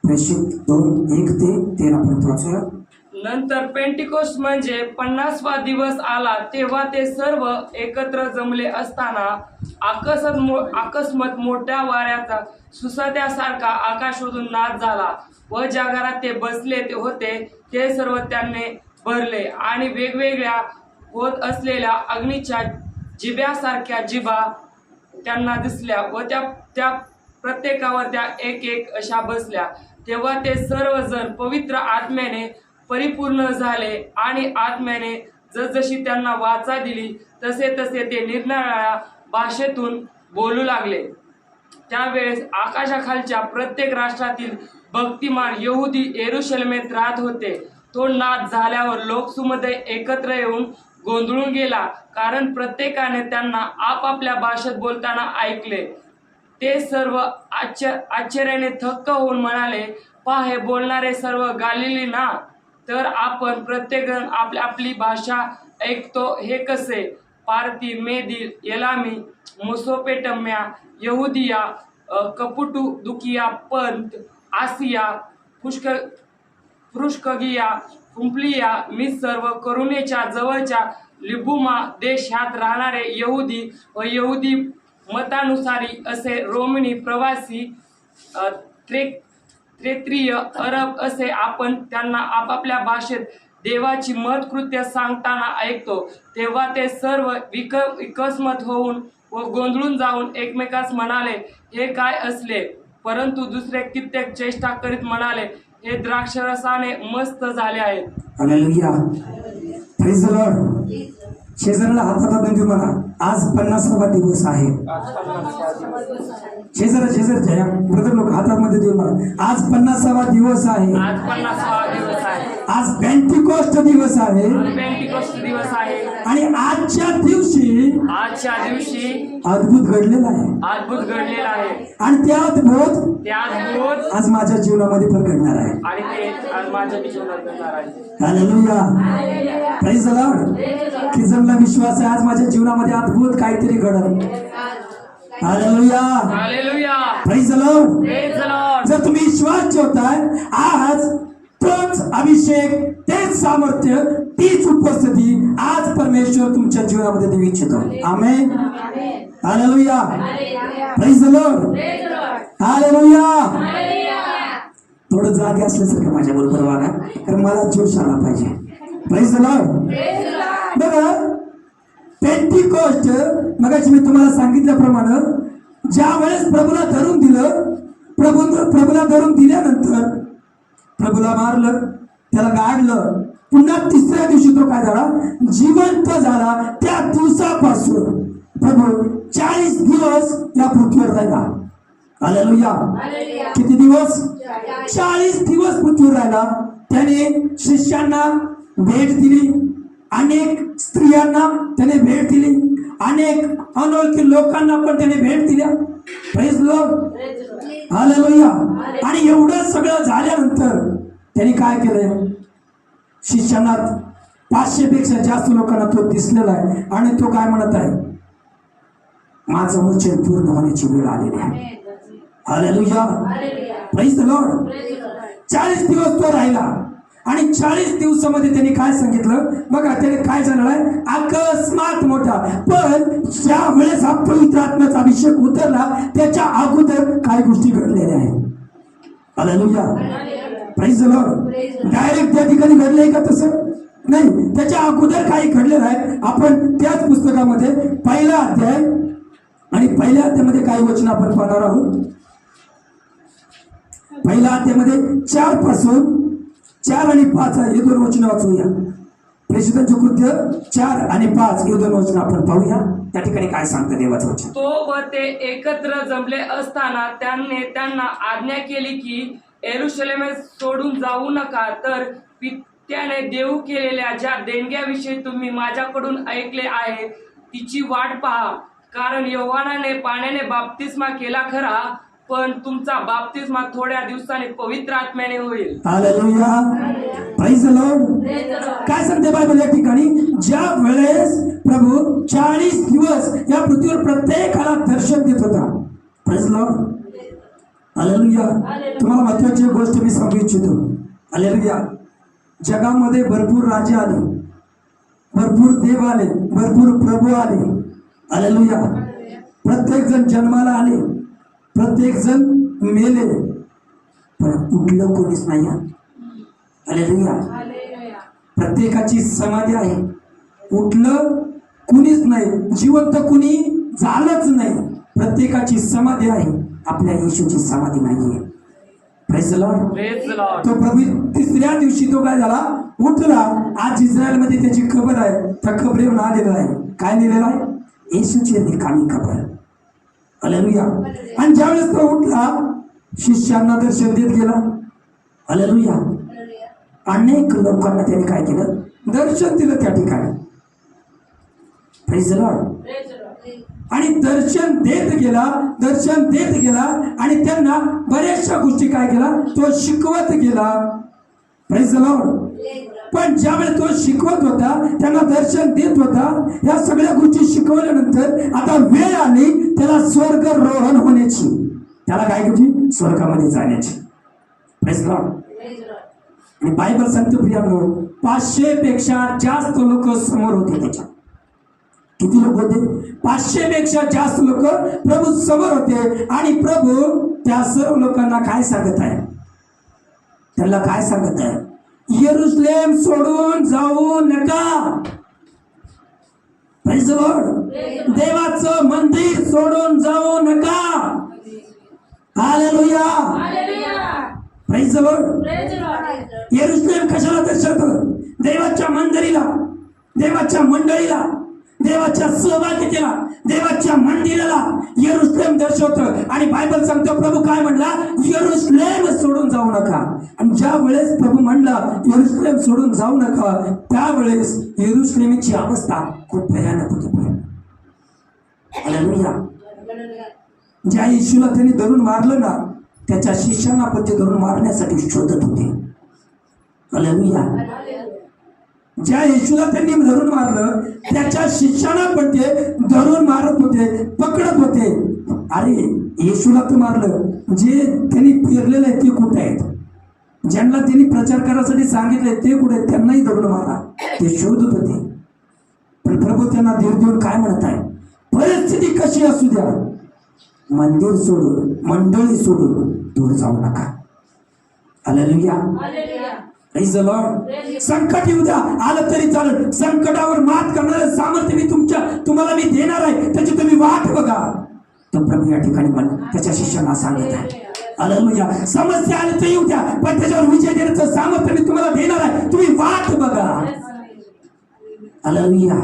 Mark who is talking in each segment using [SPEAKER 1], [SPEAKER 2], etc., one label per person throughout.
[SPEAKER 1] प्रेषित 2:1-13 पर्यंत वाचूया.
[SPEAKER 2] नंतर पेंटिकोस्ट म्हणजे 50वा दिवस आला, तेव्हा ते सर्व एकत्र जमले असताना अकस्मात मोठ्या वाऱ्याचा सुसाट्यासारखा आकाशातून नाद झाला व ज्या घरात ते बसले होते ते सर्व त्याने भरले आणि वेगवेगळ्या होत असलेल्या अग्नीच्या जिब्यासारख्या जिभा त्यांना दिसल्या व त्या प्रत्येकावर त्या एक एक अशा बसल्या. तेव्हा ते सर्वजण पवित्र आत्म्याने परिपूर्ण झाले आणि आत्म्याने जसजशी त्यांना वाचा दिली तसे तसे ते निरनिराळ्या भाषेतून बोलू लागले. त्यावेळेस आकाशाखालच्या प्रत्येक राष्ट्रातील भक्तिमान यहुदी यरूशलेमेत राहत होते. तो नाद झाल्यावर लोकसमुदाय एकत्र येऊन गोंधळून गेला, कारण प्रत्येकाने त्यांना आपापल्या भाषेत बोलताना ऐकले. ते सर्व आश्चर्याने थक्क होऊन म्हणाले, पहा, हे बोलणारे सर्व गालिली ना? तर आपण प्रत्येकजण आपली भाषा ऐकतो हे कसे? पारती, मेदी, एलामी, मोसोपोटामिया, यहुदिया, कप्पाडोकिया, पंत, आसिया, पृष्ठगिया, पंफिलिया, मिस्र व कुरेनेच्या जवळच्या लिबुमा देश ह्यात राहणारे यहुदी व यहुदी मतानुसारी असे रोमनी प्रवासी, त्रेत्रीय, अरब असे आपण त्यांना आपापल्या भाषेत देवाची महत्कृत्य सांगताना ऐकतो. तेव्हा ते सर्व विकसमत होऊन व गोंधळून जाऊन एकमेकास म्हणाले, हे काय असले? परंतु दुसरे कित्येक चेष्टा करीत म्हणाले, हे द्राक्षरसाने मस्त झाले आहेत.
[SPEAKER 1] Hallelujah, praise the Lord. शेजाऱ्याला हातात हात देऊन म्हणा, आज 50वा दिवस आहे. शेजारच्या ब्रदर लोक हातात मध्ये देऊन म्हणा, आज 50वा दिवस आहे.
[SPEAKER 2] आज 50वा दिवस आहे.
[SPEAKER 1] आज पेंटिकोस्ट दिवस आहे.
[SPEAKER 2] पेंटिकोस्ट दिवस आहे.
[SPEAKER 1] आणि आजच्या दिवशी अद्भुत घडलेला आहे.
[SPEAKER 2] अद्भुत घडलेला आहे.
[SPEAKER 1] आणि त्या अद्भुत आज माझ्या जीवनामध्ये पण घडणार आहे.
[SPEAKER 2] आणि ते आज माझ्या जीवनात घडणार आहे.
[SPEAKER 1] Hallelujah, praise the Lord. किजनला विश्वास आहे आज माझ्या जीवनामध्ये अद्भुत काहीतरी घडल. Hallelujah,
[SPEAKER 2] hallelujah,
[SPEAKER 1] praise the Lord.
[SPEAKER 2] Praise the Lord.
[SPEAKER 1] जर तुम्ही विश्वास ठेवताय, आज तोच अभिषेक, तेच सामर्थ्य, तीच उपस्थिती आज परमेश्वर तुमच्या जीवनामध्ये देऊ इच्छितो. Amen, hallelujah, praise the Lord, hallelujah. थोडं जागे असल्यासारखं माझ्या बरोबर वागा, कारण मला जोश आला पाहिजे. Praise the Lord. बघा, पेंटिकोस्ट मगाशी मी तुम्हाला सांगितल्याप्रमाणे ज्या वेळेस प्रभूला धरून दिलं, प्रभूला धरून दिल्यानंतर प्रभूला मारलं, त्याला गाडलं, पुन्हा तिसऱ्या दिवशी तो काय झाला? जिवंत झाला. त्या दिवसापासून प्रभू 40 दिवस या पृथ्वीवर राहिला. हालेलुया, किती दिवस? 40 दिवस पृथ्वीवर राहिला. त्याने शिष्यांना भेट दिली, अनेक स्त्रियांना त्याने भेट दिली, अनेक अनोळखी लोकांना पण त्याने भेट दिल्या. Praise Lord, hallelujah. आणि एवढं सगळं झाल्यानंतर त्यांनी काय केलंय? शिष्यांना 500 पेक्षा जास्त लोकांना तो दिसलेला आहे. आणि तो काय म्हणत आहे? माझं वचन पूर्ण होण्याची वेळ आलेली आहे. Hallelujah, praise the Lord. 40 दिवस तो राहिला आणि 40 दिवसामध्ये त्यांनी काय सांगितलं? बघा, त्याने काय झालेलं आहे? अकस्मात मोठा. पण ज्या वेळेस हा पवित्र आत्म्याचा अभिषेक उतरला त्याच्या अगोदर काय गोष्टी घडलेल्या आहेत. Hallelujah, praise the Lord. Direct त्या ठिकाणी घडलंय का? तसं नाही, त्याच्या अगोदर काही घडलेलं आहे. आपण त्याच पुस्तकामध्ये 1 अध्याय आणि 1 अध्यायामध्ये काही वचन आपण पाहणार आहोत. 1 अध्यायामध्ये 4 पासून 4 आणि 5 हे 2 वचन वाचूया. प्रेषितांचे कृत्य 4 आणि 5 हे 2 वचन आपण पाहूया. त्या ठिकाणी काय सांगतं देवाचं वचन?
[SPEAKER 2] तो व ते एकत्र जमले असताना त्यांना आज्ञा केली की यरूशलेमेत सोडून जाऊ नका, तर पित्याने देऊ केलेल्या ज्या देणग्याविषयी तुम्ही माझ्याकडून ऐकले आहे तिची वाट पहा. कारण योहानाने पाण्याने बाप्तिस्मा केला खरा, पण तुमचा बाप्तिस्मा थोड्या दिवसांनी पवित्र आत्म्याने होईल.
[SPEAKER 1] Hallelujah, praise the Lord. काय सांगते बायबल या ठिकाणी? ज्या वेळेस प्रभू 40 दिवस या पृथ्वीवर प्रत्येकाला दर्शन देत होता. Praise the Lord. हालेलुया. तुम्हाला महत्वाची एक गोष्ट मी सांगू इच्छितो. हालेलुया. जगामध्ये भरपूर राजे आले, भरपूर देव आले, भरपूर प्रभू आले. हालेलुया. प्रत्येक जण जन्माला आले, प्रत्येक जण मेले, पण उठलं कोणीच नाही. हालेलुया. प्रत्येकाची समाधी आहे, उठलं कुणीच नाही, जिवंत कुणी झालंच नाही. प्रत्येकाची समाधी आहे, आपल्या येशूची समाधी नाहीये. Praise the Lord.
[SPEAKER 2] Praise the Lord.
[SPEAKER 1] तो प्रभू तिसऱ्या दिवशी तो काय झाला, उठला. आज इस्रायल मध्ये त्याची खबर आहे, त्या खबरेवर आलेलं आहे. काय लिहिलेलं आहे? येशूची रिकामी खबर. हालेलुया. आणि ज्यावेळेस तो उठला, शिष्यांना दर्शन देत गेला. हालेलुया. अनेक लोकांना त्याने काय केलं, दर्शन दिलं त्या ठिकाणी. Praise the Lord. आणि दर्शन देत गेला, दर्शन देत गेला, आणि त्यांना बऱ्याचशा गोष्टी काय केला, तो शिकवत गेला. Praise the Lord. पण ज्यावेळेस तो शिकवत होता, त्यांना दर्शन देत होता, या सगळ्या गोष्टी शिकवल्यानंतर आता वेळ आली त्याला स्वर्गारोहण होण्याची, त्याला काय करायची, स्वर्गामध्ये जाण्याची. Praise the Lord. आणि बायबल सांगतो प्रियांनो, 500 पेक्षा जास्त लोक समोर होते त्याच्या. किती लोक होते? 500 पेक्षा जास्त लोक प्रभू समोर होते. आणि प्रभू त्या सर्व लोकांना काय सांगत आहे, त्यांना काय सांगत आहे, यरूशलेम सोडून जाऊ नका. Praise the Lord. देवाचं मंदिर सोडून जाऊ नका. हालेलुया. Praise the Lord. यरूशलेम कशाला दर्शवतं? देवाच्या मंदिराला, देवाच्या मंडळीला, देवाच्या सहभागितेला, देवाच्या मंदिराला यरूशलेम दर्शवतं. आणि बायबल सांगतो प्रभू काय म्हणला, यरूशलेम सोडून जाऊ नका. आणि ज्या वेळेस प्रभू म्हणला यरूशलेम सोडून जाऊ नका, त्यावेळेस यरूशलेमीची अवस्था खूप भयानक होती. हालेलुया. ज्या येशूला त्यांनी धरून मारलं ना, त्याच्या शिष्यांना पण ते धरून मारण्यासाठी शोधत होते. हालेलुया. ज्या येशूला त्यांनी धरून मारलं, त्याच्या शिष्यांना पण ते धरून मारत होते, पकडत होते. अरे येशूला तर मारलं, जे त्यांनी फिरलेले आहेत ते कुठे आहेत, ज्यांना त्यांनी प्रचार करायसाठी सांगितले ते कुठे आहेत, त्यांनाही धरून मारा, ते शोधत होते. पण प्रभू त्यांना धीर देऊन काय म्हणत आहे, परिस्थिती कशी असू द्या, मंदिर सोडून, मंडळी सोडून दूर जाऊ नका. हालेलुया. Praise the Lord. संकट येऊ द्या, आलं तरी चालेल, संकटावर मात करणारं सामर्थ्य मी तुम्हाला मी देणार आहे, त्याची तुम्ही वाट बघा. तो प्रभू या ठिकाणी त्याच्या शिष्यांना सांगत आहे. हालेलुया. समस्या आली तर येऊ द्या, पण त्याच्यावर विजय देण्याचं सामर्थ्य मी तुम्हाला देणार आहे, तुम्ही वाट बघा. हालेलुया.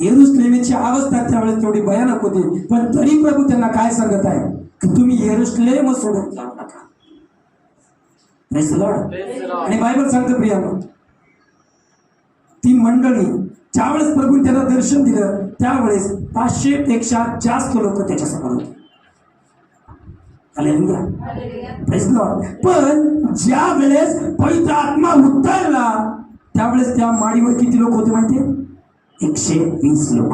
[SPEAKER 1] यरूशलेमीची अवस्था त्यावेळेस तेवढी भयानक होती, पण तरी प्रभू त्यांना काय सांगत आहे की तुम्ही यरूशलेम सोडून जाऊ नका. Praise the Lord. आणि बायबल सांगतं प्रियांनो, ती मंडळी ज्यावेळेस प्रभू त्यांना दर्शन दिलं, त्यावेळेस 500 पेक्षा जास्त लोक त्याच्यासमोर होते. हालेलुया. Praise the Lord. पण ज्या वेळेस पवित्र आत्मा उतरला, त्यावेळेस त्या माळीवर किती लोक होते माहितीये? 120 लोक.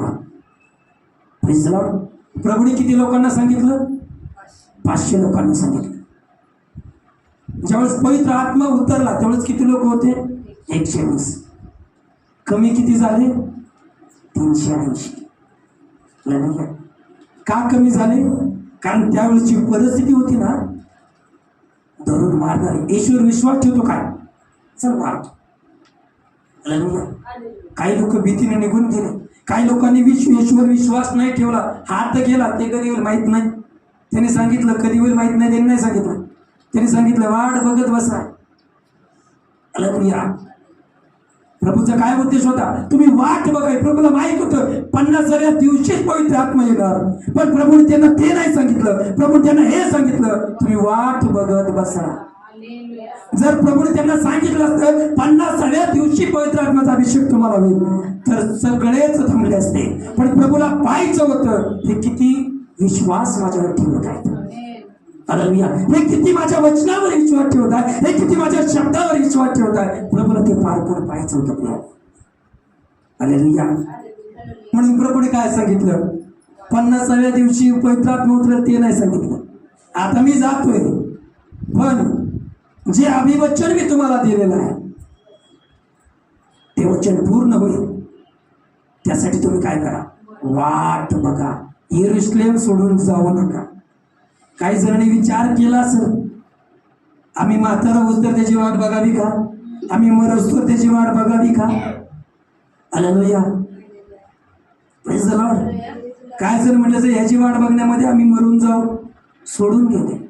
[SPEAKER 1] Praise the Lord. प्रभूने किती लोकांना सांगितलं? 500 लोकांना सांगितलं. ज्यावेळेस पवित्र आत्मा उतरला त्यावेळेस किती लोक होते? 120. कमी किती झाले? 380. का कमी झाले? कारण त्यावेळेसची परिस्थिती होती ना, धरून मारणारे. येशूवर विश्वास ठेवतो काय, चल मार. काही लोक भीतीने निघून गेले, काही लोकांनी येशूवर विश्वास नाही ठेवला, हात गेला, ते कधी होईल माहित नाही. त्याने सांगितलं कधी होईल माहित नाही, त्यांनी नाही सांगितलं, त्यांनी सांगितलं वाट बघत बसा. हालेलुया. प्रभूचा काय उद्देश होता? तुम्ही वाट बघाय. प्रभूला माहित होतं 50व्या दिवशीच पवित्र आत्मा येणार, पण प्रभूने त्यांना ते नाही सांगितलं. प्रभू त्यांना हे सांगितलं, तुम्ही वाट बघत बसा. जर प्रभूने त्यांना सांगितलं असतं 50व्या दिवशी पवित्र आत्म्याचा अभिषेक तुम्हाला होईल, तर सगळेच थांबले असते. पण प्रभूला पाहायचं होतं हे किती विश्वास माझ्यावर ठेवत आहेत. हालेलुया. हे किती माझ्या वचनावर विश्वास ठेवत आहे, हे किती माझ्या शब्दावर विश्वास ठेवत आहे. प्रभूला ते पार करून पाहायचं होतं. हालेलुया. म्हणून प्रभूने काय सांगितलं? 50व्या दिवशी पवित्र आत्मा उतरेल ते नाही सांगितलं. आता मी जातोय, पण जे अभिवचन मी तुम्हाला दिलेलं आहे ते वचन पूर्ण होईल, त्यासाठी तुम्ही काय करा, वाट बघा. यरूशलेम सोडून जाऊ नका. काही जणांनी विचार केला असेल, आम्ही म्हातारा होतो त्याची वाट बघावी का, आम्ही मरतो त्याची वाट बघावी का. Hallelujah, praise the Lord. काय जर म्हटलं तर ह्याची वाट बघण्यामध्ये आम्ही मरून जाऊ, सोडून गेले.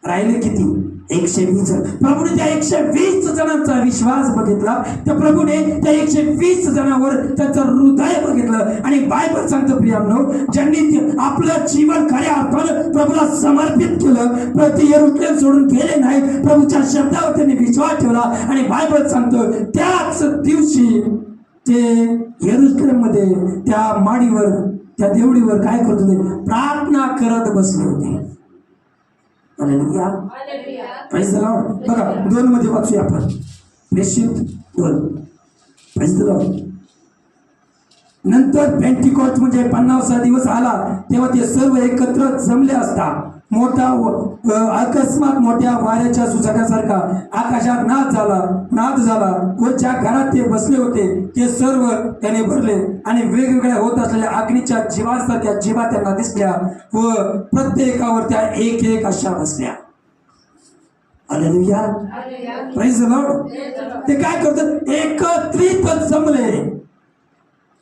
[SPEAKER 1] राहिले किती, 120. प्रभूने त्या 120 जणांचा विश्वास बघितला. त्या प्रभूने त्या 120 जणांवर त्याचं हृदय बघितलं. आणि बायबल सांगतं प्रियांनो, ज्यांनी आपलं जीवन खऱ्या अर्थानं प्रभूला समर्पित केलं, प्रति यरूशलेम सोडून गेले नाही, प्रभूच्या शब्दावर त्यांनी विश्वास ठेवला. आणि बायबल सांगतं त्याच दिवशी ते यरूशलेम मध्ये त्या माडीवर, त्या देवडीवर काय करत होते, प्रार्थना करत बसले होते. Hallelujah, praise the Lord. बघा 2 मध्ये वाचूया आपण, प्रेषित 2. Praise the Lord. नंतर पेंटिकॉस्ट म्हणजे 50वा दिवस आला, तेव्हा ते सर्व एकत्र जमले असता मोठा अकस्मात मोठ्या वाऱ्याच्या सुसाट्यासारखा आकाशात नाद झाला व ज्या घरात ते बसले होते ते सर्व त्याने भरले. आणि वेगवेगळ्या होत असलेल्या अग्नीच्या जीवासारख्या जीवा त्यांना दिसल्या व प्रत्येकावर त्या एक एक अशा बसल्या. Hallelujah, praise the Lord. ते काय करतात, एकत्रित जमले.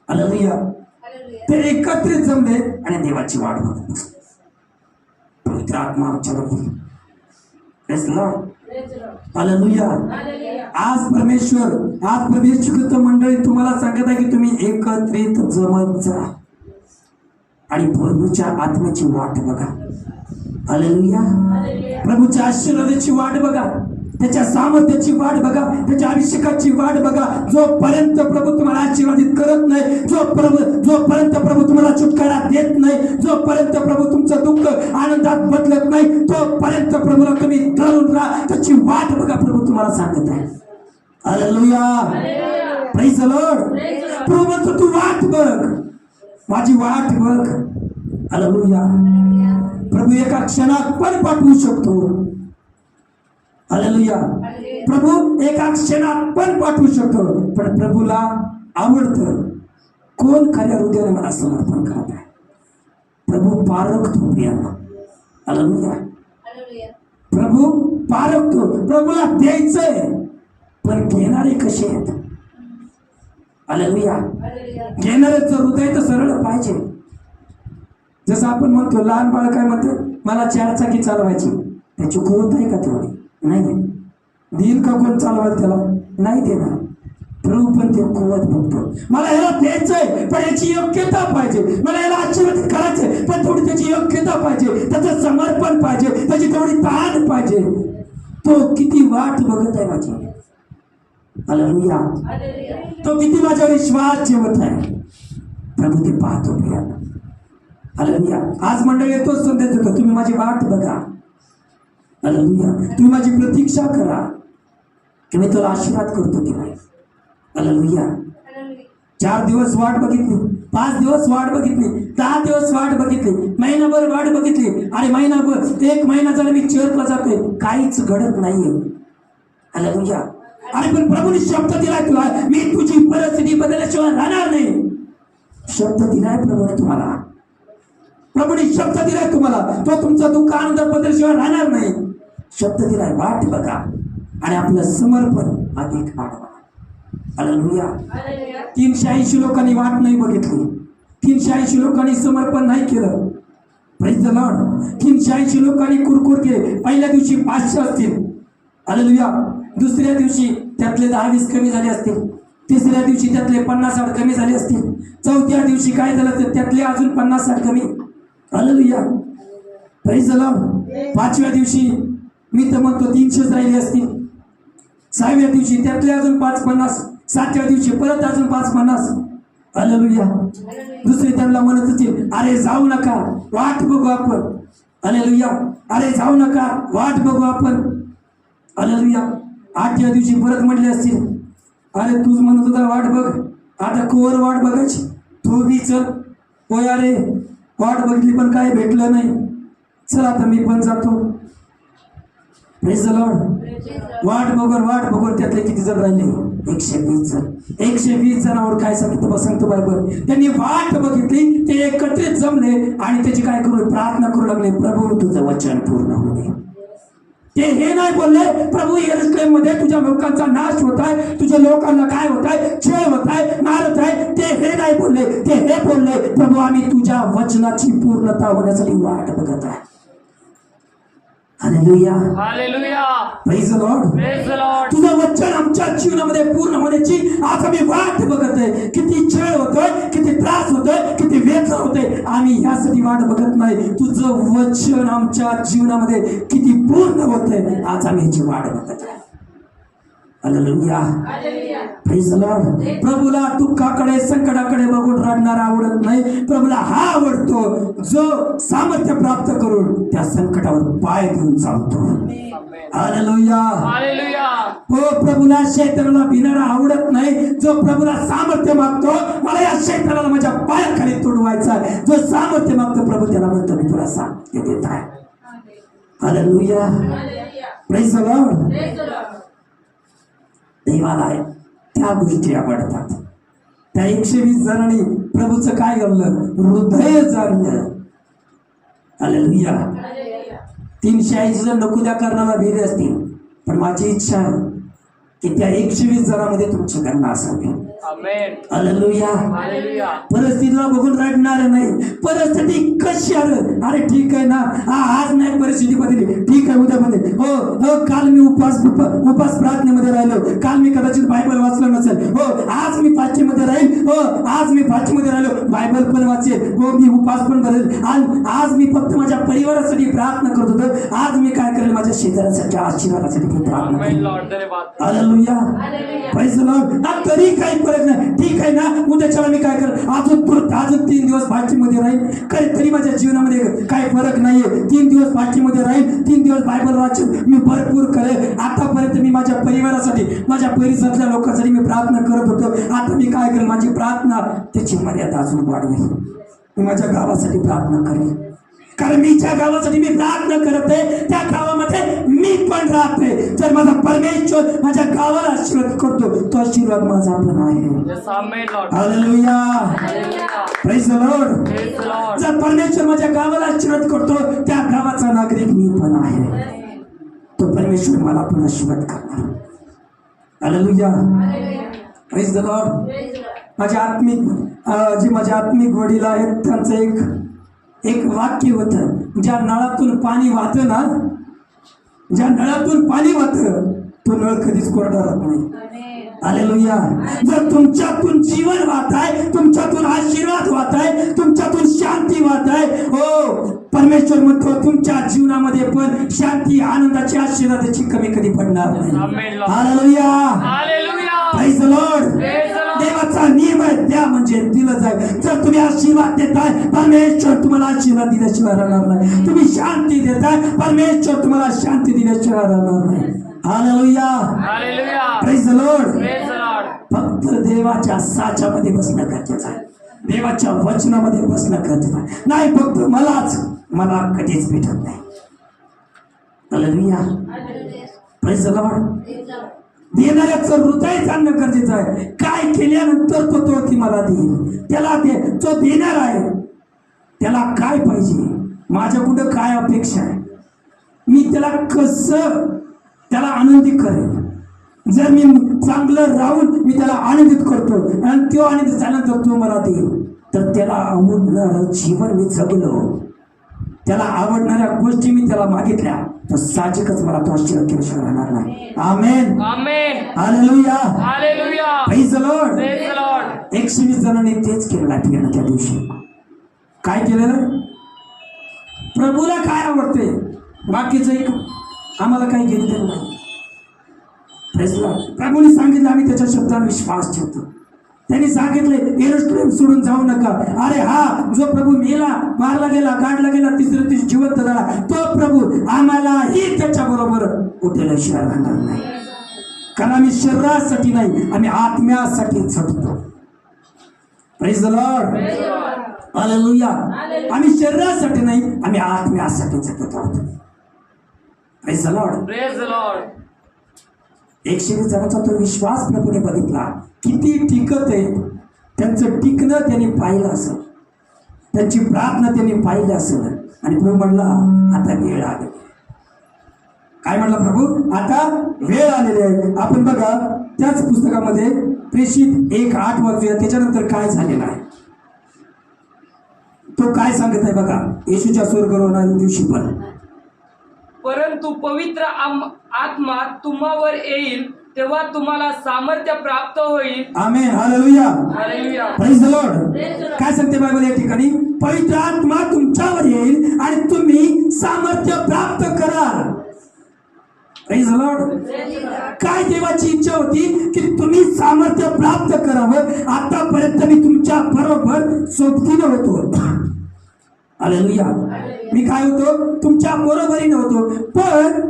[SPEAKER 1] हालेलुया, ते एकत्रित जमले आणि देवाची वाट बघत बसले. पवित्र आत्मा आमच्यावर. Praise the Lord. हालेलुया. आज परमेश्वर मंडळी तुम्हाला सांगत आहे की तुम्ही एकत्रित जमत जा आणि प्रभूच्या आत्म्याची वाट बघा. हालेलुया, प्रभूच्या आशीर्वादाची वाट बघा, त्याच्या सामर्थ्याची वाट बघा, त्याच्या अभिषेकाची वाट बघा. जोपर्यंत प्रभू तुम्हाला आशीर्वादित करत नाही, जोपर्यंत प्रभू तुम्हाला छुटकारा देत नाही, जोपर्यंत प्रभू तुमचं दुःख आनंदात बदलत नाही, तोपर्यंत प्रभूला तुम्ही धरून राहा, त्याची वाट बघा. प्रभू तुम्हाला सांगत आहे. Hallelujah, praise the Lord. प्रभू म्हणतो तू वाट बघ, माझी वाट बघ. हालेलुया. प्रभू एका क्षणात पण पाठवू शकतो. हालेलुया, प्रभू एका क्षणात पण पाठवू शकतो. पण प्रभूला आवडतं कोण खऱ्या हृदयाने मला समर्पण करत आहे. प्रभू पारखतो प्रियांनो. हालेलुया, प्रभू पारखतो. प्रभूला द्यायचंय, पण घेणारे कसे आहेत. हालेलुया, घेणाऱ्याचं हृदय तर सरळ पाहिजे. जसं आपण म्हणतो, लहान बाळ काय म्हणते, मला 4 चाकी चालवायची, त्याची कुवत आहे का तेवढी, नाही. देईल का कोण चालवायला त्याला, नाही देणार. प्रभू पण ते कुवत बघतो. मला याला द्यायचंय, पण याची योग्यता पाहिजे. मला याला आशीर्वादित करायचंय, पण थोडी त्याची योग्यता पाहिजे, त्याचं समर्पण पाहिजे, त्याची थोडी ताण पाहिजे. तो किती वाट बघत आहे माझी. हालेलुया, तो किती माझ्या विश्वास ठेवत आहे. प्रभू ते पाहतो प्रिया. हालेलुया. आज मंडळी येतोच संदेश देतो, तुम्ही माझी वाट बघा. हालेलुया, तुम्ही माझी प्रतीक्षा करा की मी तुला आशीर्वाद करतो की नाही. हालेलुया. 4 दिवस वाट बघितली, 5 दिवस वाट बघितली, 10 दिवस वाट बघितली, महिनाभर वाट बघितली. आणि महिनाभर 1 महिना झाला मी चर्चला जातोय, काहीच घडत नाहीये. हालेलुया. आणि पण प्रभूने शब्द दिलाय तुला, मी तुझी परिस्थिती बदलल्याशिवाय राहणार नाही. शब्द दिलाय प्रभूने तुम्हाला. प्रभूने शब्द दिलाय तुम्हाला, तो तुमचा दुःख आनंद बदलल्याशिवाय राहणार नाही. शब्द दिलाय, वाट बघा आणि आपलं समर्पण अधिक वाढवा. हालेलुया. 380 लोकांनी वाट नाही बघितली, 380 लोकांनी समर्पण नाही केलं. Praise the Lord. 380 लोकांनी कुरकुर केले. पहिल्या दिवशी 500 असतील. हालेलुया. दुसऱ्या दिवशी त्यातले 10-20 कमी झाले असतील. तिसऱ्या दिवशी त्यातले 50-60 कमी झाले असतील. चौथ्या दिवशी काय झालं तर त्यातले अजून 50-60 कमी. Hallelujah, praise the Lord. 5व्या दिवशी मी तर म्हणतो 300 राहिले असतील. 6व्या दिवशी त्यातले अजून 5-50. 7व्या दिवशी परत अजून 5-50. हालेलुया. दुसरे त्यांना म्हणत होते, अरे जाऊ नका, वाट बघू आपण. हालेलुया. अरे जाऊ नका, वाट बघू आपण. हालेलुया. 8व्या दिवशी परत म्हटले असतील, अरे तूच म्हणत होता वाट बघ, आता कोवर वाट बघायची, तू बी चल. होय, अरे वाट बघितली पण काय भेटलं नाही. चला आता मी पण जातो. Praise the Lord. वाट बघून त्यातले किती जण राहिले? 120 जण. 120 जणांवर काय सांगतो बायबल, त्यांनी वाट बघितली, ते एकत्रित जमले आणि त्याची काय करू प्रार्थना करू लागले, प्रभू तुझं वचन पूर्ण होऊ दे. ते हे नाही बोलले प्रभू यरूशलेम मध्ये तुझ्या लोकांचा नाश होत आहे, तुझ्या लोकांना काय होत आहे, छळ होत आहे, मारत आहे. ते हे नाही बोलले, ते हे बोलले प्रभू आम्ही तुझ्या वचनाची पूर्णता होण्यासाठी वाट बघत आहे. Hallelujah.
[SPEAKER 2] Hallelujah.
[SPEAKER 1] Praise the Lord.
[SPEAKER 2] Praise the Lord.
[SPEAKER 1] तुझं वचन आमच्या जीवनामध्ये पूर्ण होण्याची आज आम्ही वाट बघत आहे. किती छळ होतोय, किती त्रास होतोय, किती वेदना होतोय, आम्ही ह्यासाठी वाट बघत नाही. तुझं वचन आमच्या जीवनामध्ये किती पूर्ण होतंय, आज आम्ही ह्याची वाट बघत आहे. हालेलुया. Praise the Lord. प्रभूला दुःखाकडे संकटाकडे बघून रडणारा आवडत नाही. प्रभूला हा आवडतो जो सामर्थ्य प्राप्त करून त्या संकटावर पाय घेऊन चालतो. हालेलुया.
[SPEAKER 2] हालेलुया.
[SPEAKER 1] हो, प्रभूला शैतानाला भिणारा आवडत नाही. जो प्रभूला सामर्थ्य मागतो, मला या शैतानाला माझ्या पायाखाली तोडवायचा, जो सामर्थ्य मागतो प्रभू त्याला म्हणतो मी तुला सामर्थ्य देत आहे. हालेलुया. Praise the Lord. देवाला त्या गोष्टी आवडतात. त्या 120 जणांनी प्रभूचं काय घडलं, हृदय जाणलं. हालेलुया. 380 जण नकुद्या करण्याला भिले असतील, पण माझी इच्छा आहे की त्या 120 जणांमध्ये तुमची गणना असावी.
[SPEAKER 2] आमेन.
[SPEAKER 1] हालेलुया.
[SPEAKER 2] हालेलुया.
[SPEAKER 1] परिस्थितीला बघून रडणार नाही. परिस्थिती कशी आलं, अरे ठीक आहे ना, आज नाही परिस्थिती बदलली, ठीक आहे उद्या बदलेल. हो, काल मी उपास प्रार्थनेमध्ये राहिलो, काल मी कदाचित बायबल वाचलं नसेल. हो, आज मी पाचशेमध्ये राहील. हो, आज मी पाचशेमध्ये राहिलो, बायबल पण वाचेल. हो, मी उपास पण बदलेल. आज मी फक्त माझ्या परिवारासाठी प्रार्थना करत होतो, आज मी काय करेल, माझ्या शेजाऱ्यासाठी आशीर्वादासाठी प्रार्थना करेल. हालेलुया. Praise the Lord. तरी काही फरक नाही, ठीक आहे ना, उद्याच्याला मी काय करेल, अजून 3 दिवस पाठीमध्ये राहील, तरी माझ्या जीवनामध्ये काही फरक नाहीये. 3 दिवस पाठीमध्ये राहील, 3 दिवस बायबल वाचेल, मी भरपूर करेल. आतापर्यंत मी माझ्या परिवारासाठी, माझ्या परिसरातल्या लोकांसाठी मी प्रार्थना करत होतो, आता मी काय करेल, माझी प्रार्थना त्याची मर्यादा अजून वाढवेल. मी माझ्या गावासाठी प्रार्थना करेल, कारण मी ज्या गावासाठी मी प्रार्थना करत आहे त्या गावामध्ये मी पण राहते. जर माझा परमेश्वर माझ्या गावाला आशीर्वाद करतो, तो आशीर्वाद माझा पण आहे. हालेलुया. Praise the Lord. जर परमेश्वर माझ्या गावाला आशीर्वाद करतो, त्या गावाचा नागरिक मी पण आहे. तो परमेश्वर मला पण आशीर्वाद करणार. हालेलुया. Praise the Lord. माझे आत्मिक वडील आहेत, त्यांचं एक वाक्य होतं, ज्या नळातून पाणी वाहतं ना, ज्या नळातून पाणी वाहतं तो नळ कधीच कोरडा राहत नाही. हालेलुया. जर तुमच्यातून जीवन वाहत आहे, तुमच्यातून आशीर्वाद वाहत आहे, तुमच्यातून शांती वाहत आहे, हो, परमेश्वर म्हणतो तुमच्या जीवनामध्ये पण शांती, आनंदाची, आशीर्वादाची कमी कधी पडणार नाही. हालेलुया. Praise the Lord. देवाचा नियम आहे, द्या म्हणजे दिलं जाईल. जर तुम्ही आशीर्वाद देताय, परमेश्वर तुम्हाला आशीर्वाद दिल्याशिवाय राहणार नाही. तुम्ही शांती देताय, परमेश्वर तुम्हाला शांती दिल्याशिवाय राहणार नाही. हालेलुया. Praise the Lord. फक्त देवाच्या साच्यामध्ये बसणं गरजेचं आहे, देवाच्या वचनामध्ये बसणं गरजेचं आहे. नाही फक्त मला कधीच भेटत नाही. हालेलुया. Praise the Lord. देणाऱ्याचं हृदय जाणणं गरजेचं आहे. काय केल्यानंतर तो ती मला देईल, त्याला जो देणार आहे त्याला काय पाहिजे, माझ्याकडं काय अपेक्षा आहे, मी त्याला कसं त्याला आनंदित करेन. जर मी चांगलं राहून मी त्याला आनंदित करतो आणि तो आनंदित झाल्यानंतर तो मला देईल, तर त्याला आवडणारं जीवन मी जगलो, त्याला आवडणाऱ्या गोष्टी मी त्याला मागितल्या, तर साहजिकच मला तो आशीर्वाद केल्याशिवाय राहणार नाही. आमेन. हालेलुया. Praise the Lord. 120 जणांनी तेच केलेलं आहे त्या दिवशी. काय केलेलं, प्रभूला काय आवडते, बाकीचं एक आम्हाला काही घेतलेलं नाही. Praise the Lord. प्रभूने सांगितलं, आम्ही त्याच्या शब्दावर विश्वास ठेवतो. त्यांनी सांगितले यरूशलेम सोडून जाऊ नका. अरे हा जो प्रभू मेला, मारला गेला, काढला गेला, तिसऱ्या दिवशी जिवंत झाला, तो प्रभू आम्हालाही त्याच्या बरोबर उठेल्याशिवाय राहणार नाही. कारण आम्ही शरीरासाठी नाही, आम्ही आत्म्यासाठी झटतो. Praise the Lord. हालेलुया. आम्ही शरीरासाठी नाही, आम्ही आत्म्यासाठी जगत आहोत. Praise the Lord.
[SPEAKER 2] Praise the Lord.
[SPEAKER 1] 120 जणांचा तो विश्वास प्रभूने बघितला, किती टिकत आहे. त्यांचं टिकणं त्यांनी पाहिलं असेल, त्यांची प्रार्थना त्यांनी पाहिली असेल. आणि प्रभू म्हणला आता वेळ आली. काय म्हणला प्रभू? आता वेळ आलेली आहे. आपण बघा त्याच पुस्तकामध्ये प्रेषित 1:8 वाचूया. त्याच्यानंतर काय झालेलं आहे तो काय सांगत आहे बघा. येशूच्या स्वर्गारोहणाच्या दिवशी पण
[SPEAKER 2] परंतु पवित्र आत्मा तुम्हावर येईल तेव्हा तुम्हाला सामर्थ्य प्राप्त होईल.
[SPEAKER 1] Amen. Hallelujah.
[SPEAKER 2] Hallelujah.
[SPEAKER 1] Praise the Lord. काय सांगते बायबल या ठिकाणी? पवित्र आत्मा तुमच्यावर येईल आणि तुम्ही सामर्थ्य प्राप्त कराल. Praise the Lord. काय देवाची इच्छा होती की तुम्ही सामर्थ्य प्राप्त करावं. आतापर्यंत मी तुमच्या बरोबर सोबतीनं होतो. हालेलुया. मी काय होतो? तुमच्या बरोबरीने होतो. पण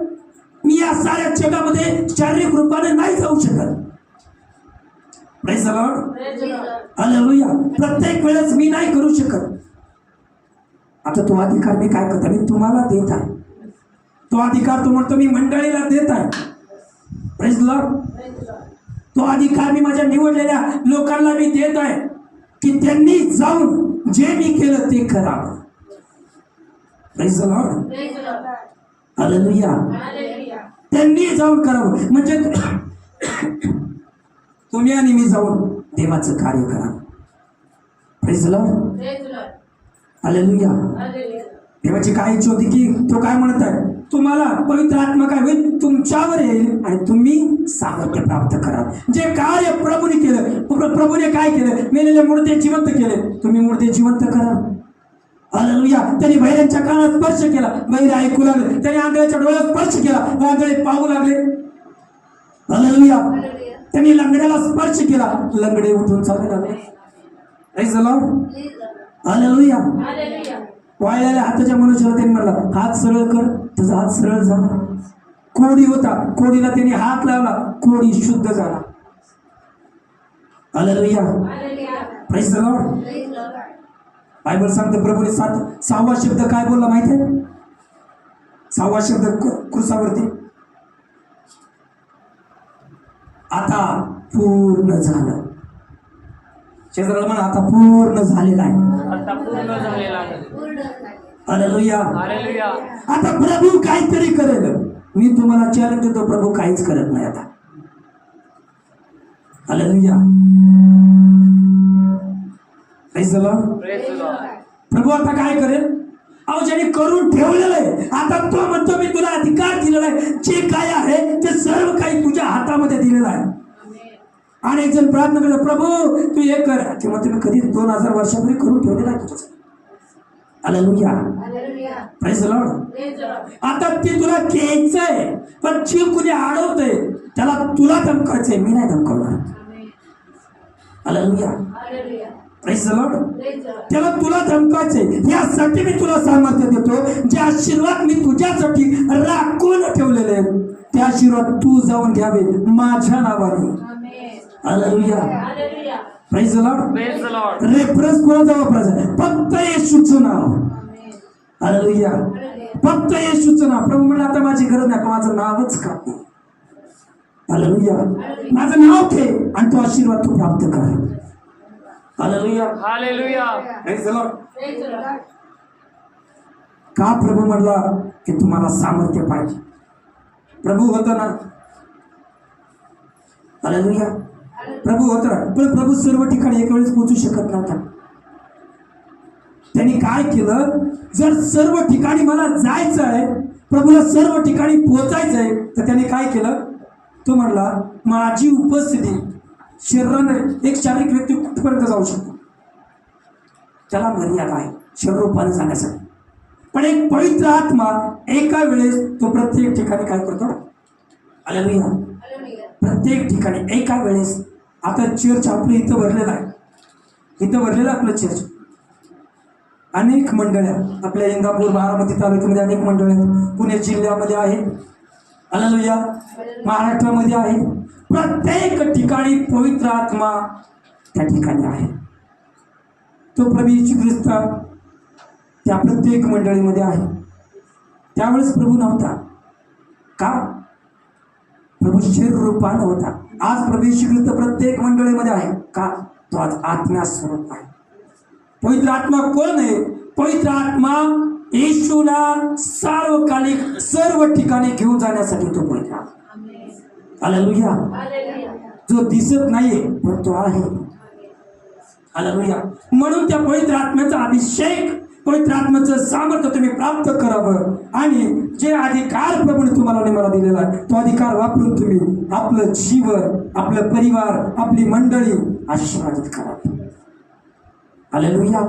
[SPEAKER 1] मी या साऱ्या जगामध्ये शारीरिक रूपाने नाही जाऊ शकत. Praise the Lord. हालेलुया. प्रत्येक वेळेस मी नाही करू शकत. आता तो अधिकार मी काय करतो? मी तुम्हाला देत आहे. तो अधिकार तो म्हणतो मी मंडळीला देत आहे. Praise the Lord. तो अधिकार मी माझ्या निवडलेल्या लोकांना मी देत आहे की त्यांनी जाऊन जे मी केलं ते करावं. Praise the Lord. हालेलुया. त्यांनी जाऊन करावं. म्हणजे तुम्ही आणि मी जाऊन देवाचं कार्य करा. Praise the Lord. हालेलुया. देवाची काय इच्छा होती की तो काय म्हणत आहे? तुम्हाला पवित्र आत्मा काय होईल? तुमच्यावर येईल आणि तुम्ही सामर्थ्य प्राप्त करा. जे कार्य प्रभूने केलं, प्रभूने काय केलं? मेलेले मुर्दे जिवंत केले. तुम्ही मुर्दे जिवंत करा. हालेलुया. त्यांनी बहिऱ्यांच्या कानात स्पर्श केला, बहिरे ऐकू लागले. त्यांनी आंधळ्याच्या डोळ्यात स्पर्श केला, आंधळे पाहू लागले. हालेलुया. त्यांनी लंगड्याला स्पर्श केला, लंगडे उठून चालू लागले. Praise the Lord. हालेलुया. वाळलेल्या हाताच्या मनुष्याला त्यांनी म्हणलं हात सरळ कर, त्याचा हात सरळ झाला. कोडी होता, कोडीला त्यांनी हात लावला, कोडी शुद्ध झाला. Hallelujah. Praise the Lord. Bible सांगते प्रभूने 6वा शब्द काय बोलला माहिती आहे? 6वा शब्द क्रुसावरती आता पूर्ण झालं. शेजाऱ्याला म्हणा आता पूर्ण झालेलं आहे.
[SPEAKER 2] आता पूर्ण झालेला आहे.
[SPEAKER 1] हालेलुया.
[SPEAKER 2] हालेलुया.
[SPEAKER 1] आता प्रभू काहीतरी करेल. मी तुम्हाला चॅलेंज देतो, प्रभू काहीच करत नाही आता. Hallelujah. Praise the Lord.
[SPEAKER 2] Praise the Lord.
[SPEAKER 1] प्रभू आता काय करेल? अहो ज्याने करून ठेवलेलं आहे, आता तो म्हणतो मी तुला अधिकार दिलेला आहे. जे काय आहे ते सर्व काही तुझ्या हातामध्ये दिलेलं आहे. आणि एक जण प्रार्थना करतो, प्रभू तू हे कर. तेव्हा तुम्ही कधी 2000 वर्षापूर्वी करून ठेवलेला आहे तुझं. हालेलुया. Praise the Lord. आता ते तुला घ्यायचंय, पण जे कुणी अडवतंय त्याला तुला धमकायचंय, मी नाही धमकावणार. हालेलुया. Praise the Lord. त्याला तुला धमकायचंय, यासाठी मी तुला सामर्थ्य देतो. जे आशीर्वाद मी तुझ्यासाठी राखून ठेवलेले आहेत ते आशीर्वाद तू जाऊन घ्यावे माझ्या नावाने. Hallelujah. Praise the Lord.
[SPEAKER 2] Praise the Lord.
[SPEAKER 1] Reference कोणाचा वापरायचा? फक्त येशूचं नाव. हालेलुया. फक्त येशूचं नाव. प्रभू म्हणलं आता माझी गरज नाही, पण माझं नावच का. हालेलुया. माझं नाव घे आणि तो आशीर्वाद तू प्राप्त कर. Hallelujah.
[SPEAKER 2] Hallelujah.
[SPEAKER 1] Praise the Lord. का प्रभू म्हणला की तुम्हाला सामर्थ्य पाहिजे? प्रभू होता ना. हालेलुया. प्रभू होता, पण प्रभू सर्व ठिकाणी एक वेळेस पोहोचू शकत नव्हता. त्यांनी काय केलं? जर सर्व ठिकाणी मला जायचं आहे, प्रभूला सर्व ठिकाणी पोहोचायचं आहे, तर त्याने काय केलं? तो म्हणला माझी उपस्थिती शरीराने, एक शारीरिक व्यक्ती कुठपर्यंत जाऊ शकतो, त्याला मर्यादा आहे शरीरोपाने जाण्यासाठी. पण एक पवित्र आत्मा एका वेळेस तो प्रत्येक ठिकाणी काय करतो? हालेलुया. प्रत्येक ठिकाणी एका वेळेस. आता चर्च आपलं इथं भरलेलं आहे, इथं भरलेलं आपलं चर्च. अनेक मंडळ्या आपल्या इंदापूर बारामती तालुक्यामध्ये अनेक मंडळ आहेत. पुणे जिल्ह्यामध्ये आहेत. हालेलुया. महाराष्ट्रामध्ये आहेत. प्रत्येक ठिकाणी पवित्र आत्मा त्या ठिकाणी आहे. तो प्रभू येशू ख्रिस्त त्या प्रत्येक मंडळीमध्ये आहे. त्यावेळेस प्रभू नव्हता का? प्रभू शरीर रूपानं होता. आज प्रभू येशू ख्रिस्त प्रत्येक मंडळीमध्ये आहे का? तो आज आत्म्या स्वरूप आहे. पवित्र आत्मा कोण आहे? पवित्र आत्मा येशूला सार्वकालिक सर्व ठिकाणी घेऊन जाण्यासाठी तो पवित्र आत्मा. हालेलुया. जो दिसत नाहीये पण तो आहे. हालेलुया. म्हणून त्या पवित्र आत्म्याचा अभिषेक, पवित्र आत्म्याचं सामर्थ्य तुम्ही प्राप्त करावं आणि जे अधिकार प्रभूने तुम्हाला आणि मला दिलेला आहे तो अधिकार वापरून तुम्ही आपलं जीवन, आपलं परिवार, आपली मंडळी आशीर्वादित करावं. हालेलुया.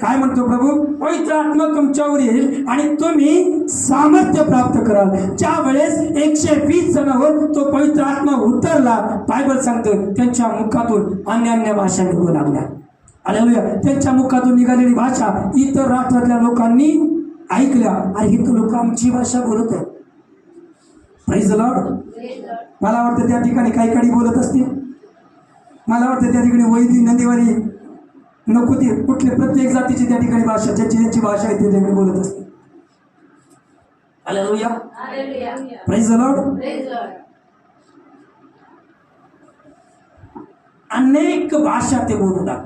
[SPEAKER 1] काय म्हणतो प्रभू? पवित्र आत्मा तुमच्यावर येईल आणि तुम्ही सामर्थ्य प्राप्त कराल. ज्या वेळेस 120 जणांवर तो पवित्र आत्मा उतरला, बायबल सांगतं त्यांच्या मुखातून अन्य भाषा निघू लागल्या. हालेलुया. त्यांच्या मुखातून निघालेली भाषा इतर राष्ट्रातल्या लोकांनी ऐकल्या. अरे ही लोक आमची भाषा बोलत आहे. Praise the Lord. मला वाटतं त्या ठिकाणी काही बोलत असतील. मला वाटतं त्या ठिकाणी वैदी, नंदीवारी, नको ते कुठले प्रत्येक जातीची त्या ठिकाणी भाषा, ज्याची भाषा आहे ते बोलत असते. हालेलुया. Praise the Lord. अनेक भाषा ते बोलतात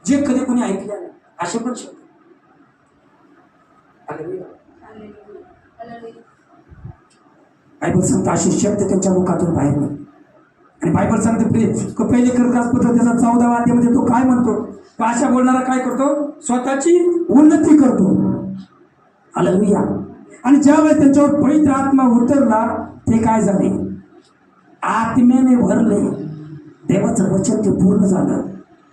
[SPEAKER 1] जे कधी कोणी ऐकले नाही असे पण शब्द. बायबल सांगतं असे शब्द त्यांच्या मुखातून बाहेर नाही. आणि बायबल सांगते पहिले करतासपत्र त्याचा 14वा अध्यायामध्ये तो काय म्हणतो? भाषा बोलणारा काय करतो? स्वतःची उन्नती करतो. हालेलुया. आणि ज्यावेळेस त्यांच्यावर पवित्र आत्मा उतरला ते काय झाले? आत्म्याने भरले. देवाचं वचन ते पूर्ण झालं.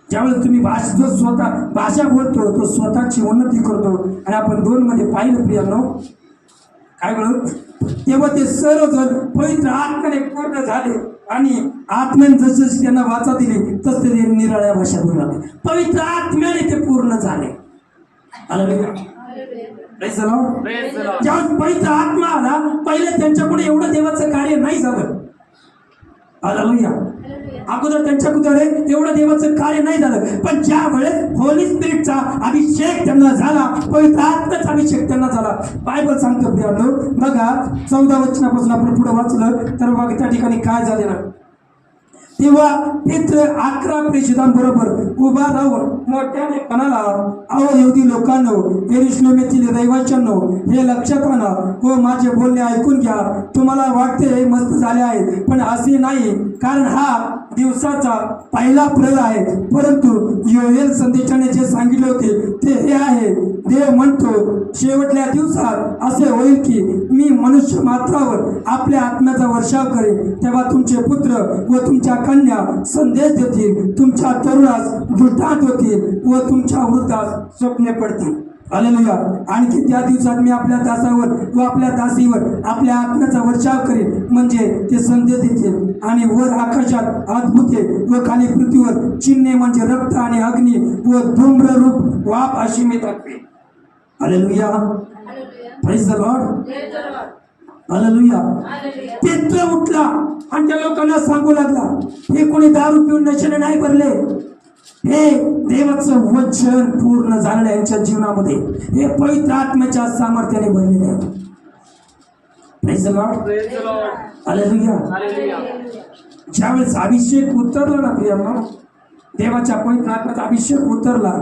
[SPEAKER 1] ज्यावेळेस तुम्ही जो स्वतः भाषा बोलतो तो स्वतःची उन्नती करतो. आणि आपण 2 मध्ये पाहिलं प्रियांनो काय बोलू? तेव्हा ते सर्वजण पवित्र आत्म्याने पूर्ण झाले आणि आत्म्याने जसं त्यांना वाचा दिली तसे ते निराळ्या भाषा बोलू लागले. पवित्र आत्म्याने ते पूर्ण झाले. हालेलुया. Praise the Lord. ज्यावेळेस पवित्र आत्मा आला, पहिले त्यांच्यापुढे एवढं देवाचं कार्य नाही झालं. हालेलुया. अगोदर त्यांच्याकडे एवढं देवाचं कार्य नाही झालं. पण ज्या वेळेस होली स्पिरिटचा अभिषेक त्यांना झाला, पवित्र आत्म्याचा अभिषेक त्यांना झाला, बायबल सांगतो प्रियांनो बघा 14 वचनापासून आपण पुढे वाचलं तर बघा त्या ठिकाणी काय झालेलं. तेव्हा पित्र 11 प्रेषितांबरोबर उभा राहून मोठ्याने म्हणाला, अहो यहुदी लोकांनो, यरूशलेमेतील रहिवाशांनो, हे लक्षात आणा व माझे बोलणे ऐकून घ्या. तुम्हाला वाटते हे मस्त झाले आहे, पण असे नाही, कारण हा दिवसाचा पहिला प्रहर आहे. परंतु योएल संदेशाने जे सांगितले होते ते हे आहे, देव म्हणतो शेवटल्या दिवसात असे होईल की मी मनुष्य मात्रावर आपल्या आत्म्याचा वर्षाव करेन. तेव्हा तुमचे पुत्र व तुमच्या कन्या संदेश देतील, तुमच्या तरुणास दृष्टांत होतील व तुमच्या वृद्धास स्वप्ने पडतील. हालेलुया. आणखी त्या दिवसात मी आपल्या दासावर व आपल्या दासीवर आपल्या आत्म्याचा वर्षाव करेन, म्हणजे ते संदेश देतील. आणि वर आकाशात अद्भुते व खाली पृथ्वीवर चिन्हे, म्हणजे रक्त आणि अग्नी व धूम्ररूप वाफ अशी मी दाखवेन. Hallelujah. Praise the Lord. Hallelujah. पित्र उठला आणि त्या लोकांना सांगू लागला, हे कोणी दारू पिऊन नशेने नाही भरले, हे देवाचं वचन पूर्ण झालं यांच्या जीवनामध्ये. हे पवित्र आत्म्याच्या सामर्थ्याने भरलेले आहे. Praise the Lord. हालेलुया. ज्यावेळेस अभिषेक उतरला ना प्रियांनो, देवाच्या पवित्र आत्म्याचा अभिषेक उतरला,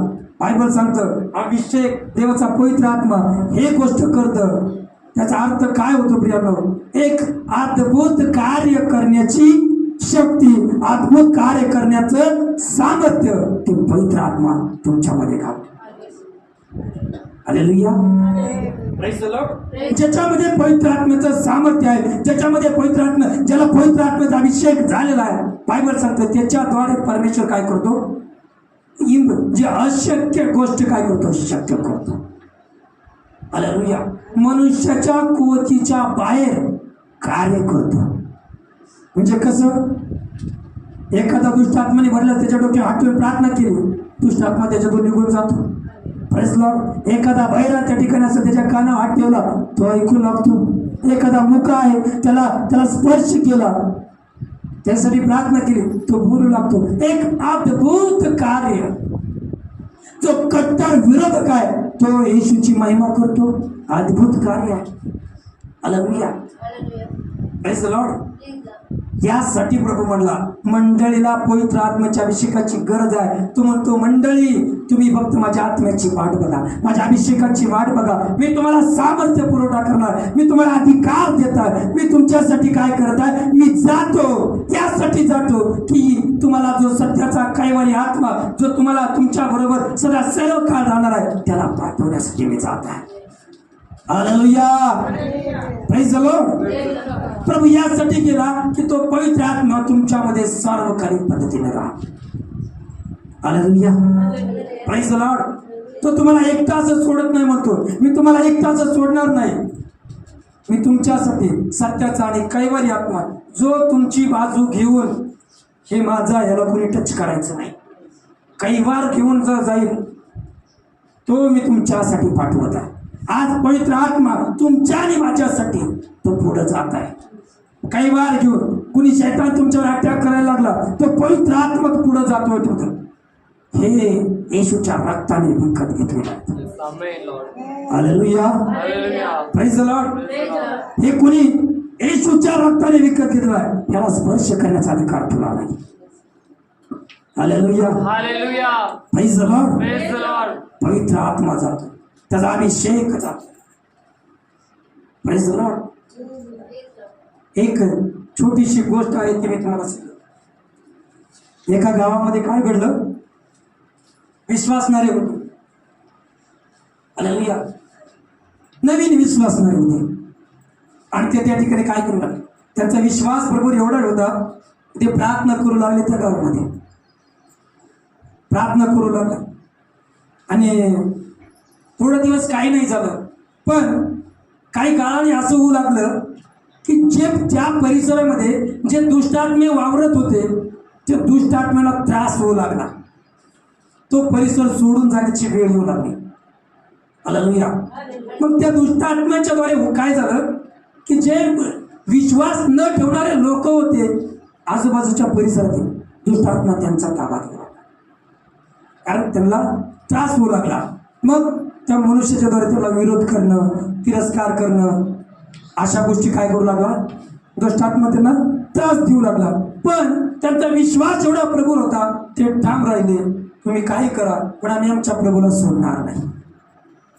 [SPEAKER 1] बायबल सांगतं अभिषेक देवाचा पवित्र आत्मा हे गोष्ट करतं. त्याचा अर्थ काय होतो प्रियांनो? एक अद्भुत कार्य करण्याची शक्ती, अद्भुत कार्य करण्याचं सामर्थ्य ते पवित्र आत्मा तुमच्यामध्ये घालतो. हालेलुया. Praise the Lord. ज्याच्यामध्ये पवित्र आत्म्याचं सामर्थ्य आहे, ज्याच्यामध्ये पवित्र आत्मा, ज्याला पवित्र आत्म्याचा अभिषेक झालेला आहे, बायबल सांगतं त्याच्याद्वारे परमेश्वर काय करतो? जे अशक्य गोष्ट काय करतो? शक्य करतो. हालेलुया. मनुष्याच्या कुवतीच्या बाहेर कार्य करतो. म्हणजे कसं? एखादा दुष्ट आत्माने भरला, त्याच्या डोक्यावर हात ठेवून प्रार्थना केली, दुष्ट आत्मा त्याच्यातून निघून जातो. Praise Lord. एखादा बहिरा त्या ठिकाणी असं त्याच्या कानावर हात ठेवला, तो ऐकू लागतो. एखादा मुका आहे, त्याला स्पर्श केला, त्यासाठी प्रार्थना केली, तो बोलू लागतो. एक अद्भुत कार्य. जो कट्टर विरोधक आहे तो येशूची महिमा करतो. अद्भुत कार्य आहे. हालेलुया. Praise the Lord. यासाठी प्रभू म्हणला मंडळीला पवित्र आत्म्याच्या अभिषेकाची गरज आहे. तो म्हणतो मंडळी तुम्ही फक्त माझ्या आत्म्याची वाट बघा, माझ्या अभिषेकाची वाट बघा. मी तुम्हाला सामर्थ्य पुरवठा करणार, मी तुम्हाला अधिकार देत आहे. मी तुमच्यासाठी काय करत आहे, मी जातो. यासाठी जातो की तुम्हाला जो सत्याचा कैवारी आत्मा जो तुम्हाला तुमच्या बरोबर सदा सर्व काळ राहणार आहे त्याला पाठवण्यासाठी मी जात आहे. हालेलुया. Praise the Lord. प्रभू यासाठी केला की तो पवित्र आत्मा तुमच्यामध्ये सार्वकालिक पद्धतीने राहा. हालेलुया. Praise the Lord. तो तुम्हाला एकटाच सोडत नाही म्हणतो, मी तुम्हाला एकटाच सोडणार नाही. मी तुमच्यासाठी सत्याचा आणि कैवारी आत्मा जो तुमची बाजू घेऊन हे माझा याला कोणी टच करायचं नाही, कैवार घेऊन जर जाईल तो मी तुमच्यासाठी पाठवत आहे. आज पवित्र आत्मा तुमच्या आणि माझ्यासाठी तो पुढे जात आहे. कैवार घेऊन. कुणी शैतान तुमच्यावर अटॅक करायला लागला तो पवित्र आत्मा पुढे जातोय तिथं. हे येशूच्या रक्ताने विकत घेतलेलं आहे. हालेलुया. Praise the Lord. हे कुणी येशूच्या रक्ताने विकत घेतलं आहे त्याला स्पर्श करण्याचा अधिकार तुला नाही. Hallelujah.
[SPEAKER 2] Hallelujah.
[SPEAKER 1] Praise the Lord.
[SPEAKER 2] Praise the Lord.
[SPEAKER 1] पवित्र आत्मा जातो, त्याचा अभिषेक जातो. Praise the Lord. एक छोटीशी गोष्ट आहे ती मी तुम्हाला सांगतो. एका गावामध्ये काय घडलं, विश्वासणारे होते. हालेलुया. नवीन विश्वासणारे होते आणि ते त्या ठिकाणी काय करू लागले, त्यांचा विश्वास प्रभू एवढा होता ते प्रार्थना करू लागले. त्या गावामध्ये प्रार्थना करू लागले आणि थोडा दिवस काही नाही झालं. पण काही काळाने असं होऊ लागलं की जे त्या परिसरामध्ये जे दुष्टात्मे वावरत होते ते दुष्टात्म्याला त्रास होऊ लागला. तो परिसर सोडून जाण्याची वेळ येऊ लागली. हालेलुया. मग त्या दुष्टात्म्याच्या द्वारे काय झालं की जे विश्वास न ठेवणारे लोक होते आजूबाजूच्या परिसरातील दुष्टात्मा त्यांचा ताबा घेतला, कारण त्यांना त्रास होऊ लागला. मग त्या मनुष्याच्या द्वारे त्याला विरोध करणं, तिरस्कार करणं, अशा गोष्टी काय करू लागला, दुष्टात्मा त्यांना त्रास देऊ लागला. पण त्यांचा विश्वास एवढा प्रबळ होता ते ठाम राहिले. तुम्ही काही करा पण आम्ही आमच्या प्रभूला सोडणार नाही,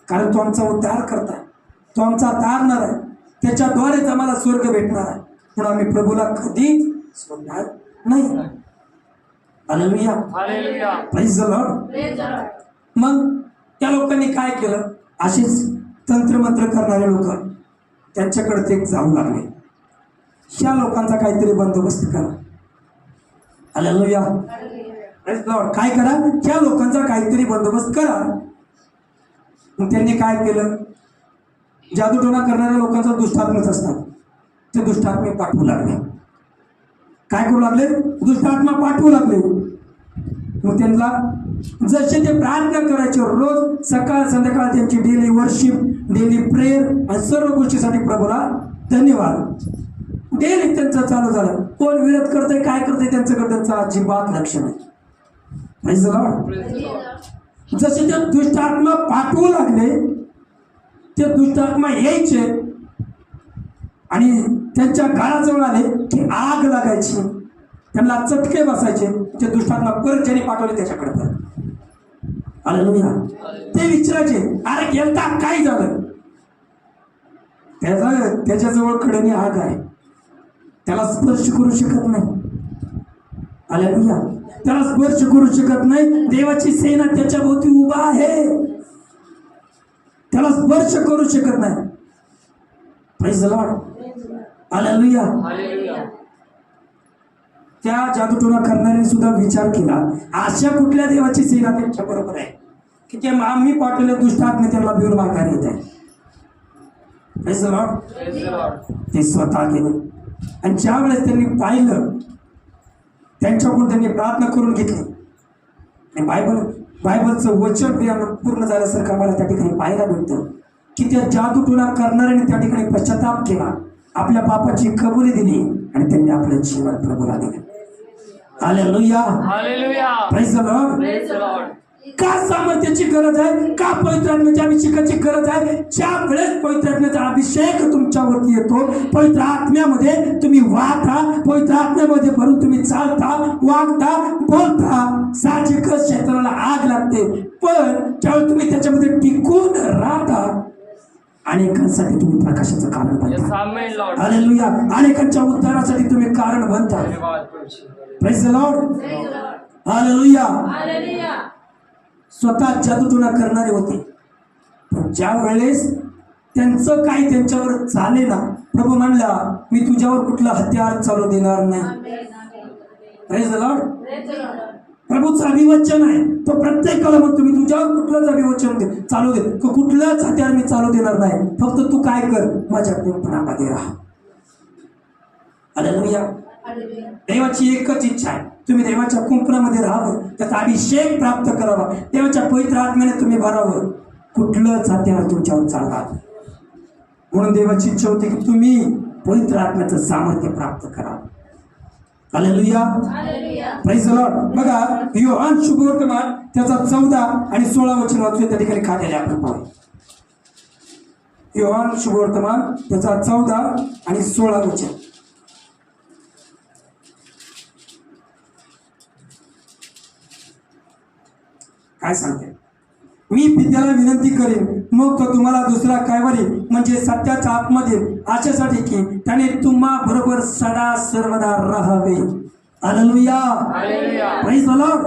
[SPEAKER 1] कारण तो आमचा उद्धार करताय, तो आमचा तारणार आहे, त्याच्याद्वारेच आम्हाला स्वर्ग भेटणार आहे, म्हणून आम्ही प्रभूला कधीच सोडणार नाही. Hallelujah.
[SPEAKER 2] Hallelujah.
[SPEAKER 1] Praise the Lord. मग त्या लोकांनी काय केलं, असेच तंत्रमंत्र करणारे लोक त्यांच्याकडे ते जाऊ लागले. ह्या लोकांचा काहीतरी बंदोबस्त करा. हालेलुया. Praise the Lord. काय करा, ह्या लोकांचा काहीतरी बंदोबस्त करा. मग त्यांनी काय केलं, जादूटोणा करणाऱ्या लोकांचा दुष्टात्माच असतात, ते दुष्टात्मे पाठवू लागले. काय करू लागले, दुष्टात्मा पाठवू लागले. मग त्यांना जसे ते प्रार्थना करायचे रोज सकाळ संध्याकाळ त्यांची डेली वर्शिप, डेली प्रेयर आणि सर्व गोष्टीसाठी प्रभूला धन्यवाद डेली त्यांचं चालू झालं. कोण विरोध करतंय काय करतंय त्यांच्याकडे त्यांचं अजिबात लक्ष नाही. Praise the Lord. जसे ते दुष्टात्मा पाठवू लागले ते दुष्टात्मा यायचे आणि त्यांच्या घराजवळ आले की आग लागायची, त्यांना चटके बसायचे. ते दुष्टात्मा परत ज्यांनी पाठवले त्याच्याकडे परत. हालेलुया. ते विचारायचे, अरे गेलता काय झालं, त्याच्याजवळ कडेने आग आहे, त्याला स्पर्श करू शकत नाही. हालेलुया. त्याला स्पर्श करू शकत नाही. देवाची सेना त्याच्या भोवती उभा आहे, त्याला स्पर्श करू शकत नाही. Praise the Lord. हालेलुया. त्या जादूटोणा करणाऱ्याने सुद्धा विचार केला, अशा कुठल्या देवाची सेना त्यांच्या बरोबर आहे की ते आम्ही पाठवले दुष्टात्मे त्यांना भिवून माघारी येत आहे. Praise the Lord. ते स्वतः गेले आणि ज्या वेळेस त्यांनी पाहिलं त्यांच्याकडून त्यांनी प्रार्थना करून घेतली आणि बायबलचं वचन पूर्ण झाल्यासारखं आम्हाला त्या ठिकाणी पाहायला मिळतं की त्या जादूटोणा करणाऱ्याने त्या ठिकाणी पश्चाताप केला आपल्या पापाची कबुली दिली आणि त्यांनी आपलं जीवन प्रभूला दिले. Hallelujah.
[SPEAKER 2] Hallelujah.
[SPEAKER 1] Praise the Lord.
[SPEAKER 2] Praise the Lord.
[SPEAKER 1] का सामर्थ्याची गरज आहे? का पवित्र आत्म्याच्या अभिषेकाची गरज आहे? ज्या वेळेस पवित्र आत्म्याचा अभिषेक तुमच्यावरती येतो, पवित्र आत्म्यामध्ये तुम्ही वाहता, पवित्र आत्म्यामध्ये भरून तुम्ही चालता, वागता, बोलता, साहजिकच शैतानाला आग लागते. पण ज्यावेळेस तुम्ही त्याच्यामध्ये टिकून राहता, अनेकांसाठी तुम्ही प्रकाशाचं कारण
[SPEAKER 2] Yes,
[SPEAKER 1] बनता.
[SPEAKER 2] amen, Lord.
[SPEAKER 1] हालेलुया. अनेकांच्या उद्धारासाठी तुम्ही कारण बनता.
[SPEAKER 2] धन्यवाद प्रभू.
[SPEAKER 1] Praise the Lord. हालेलुया. स्वतः जादूटोणा करणारे होते, पण ज्या वेळेस त्यांचं काही त्यांच्यावर झाले ना, प्रभू म्हणला मी तुझ्यावर कुठलं हत्यार चालू देणार नाही. Praise the Lord. प्रभूचं अभिवचन आहे, तो प्रत्येकाला म्हणतो मी तुझ्यावर कुठलंच अभिवचन चालू दे, कुठलंच हत्यार मी चालू देणार नाही, फक्त तू काय कर, माझ्या कुंपणामध्ये राहा. हालेलुया. देवाची एकच इच्छा आहे, तुम्ही देवाच्या कुंपणामध्ये राहावं, त्याचा अभिषेक प्राप्त करावा, देवाच्या पवित्र आत्म्याने तुम्ही भरावं, कुठलंच हत्यार तुमच्यावर चालणार. म्हणून देवाची इच्छा होती की तुम्ही पवित्र आत्म्याचं सामर्थ्य प्राप्त करावं. हालेलुया. Praise the Lord. बघा योहान शुभवर्तमान त्याचा 14 आणि 16 वचन वाचूया, त्या ठिकाणी काय झाले आपण पाहू. योहान शुभवर्तमान त्याचा 14 आणि 16 वचन. काय सांगते? मी पित्याला विनंती करेन, मग तो तुम्हाला दुसरा कैवारी म्हणजे सत्याचा आत्मा देईल, अशासाठी की त्याने तुम्हा बरोबर सदा सर्वदा राहावे. Hallelujah.
[SPEAKER 2] Hallelujah.
[SPEAKER 1] Praise the Lord.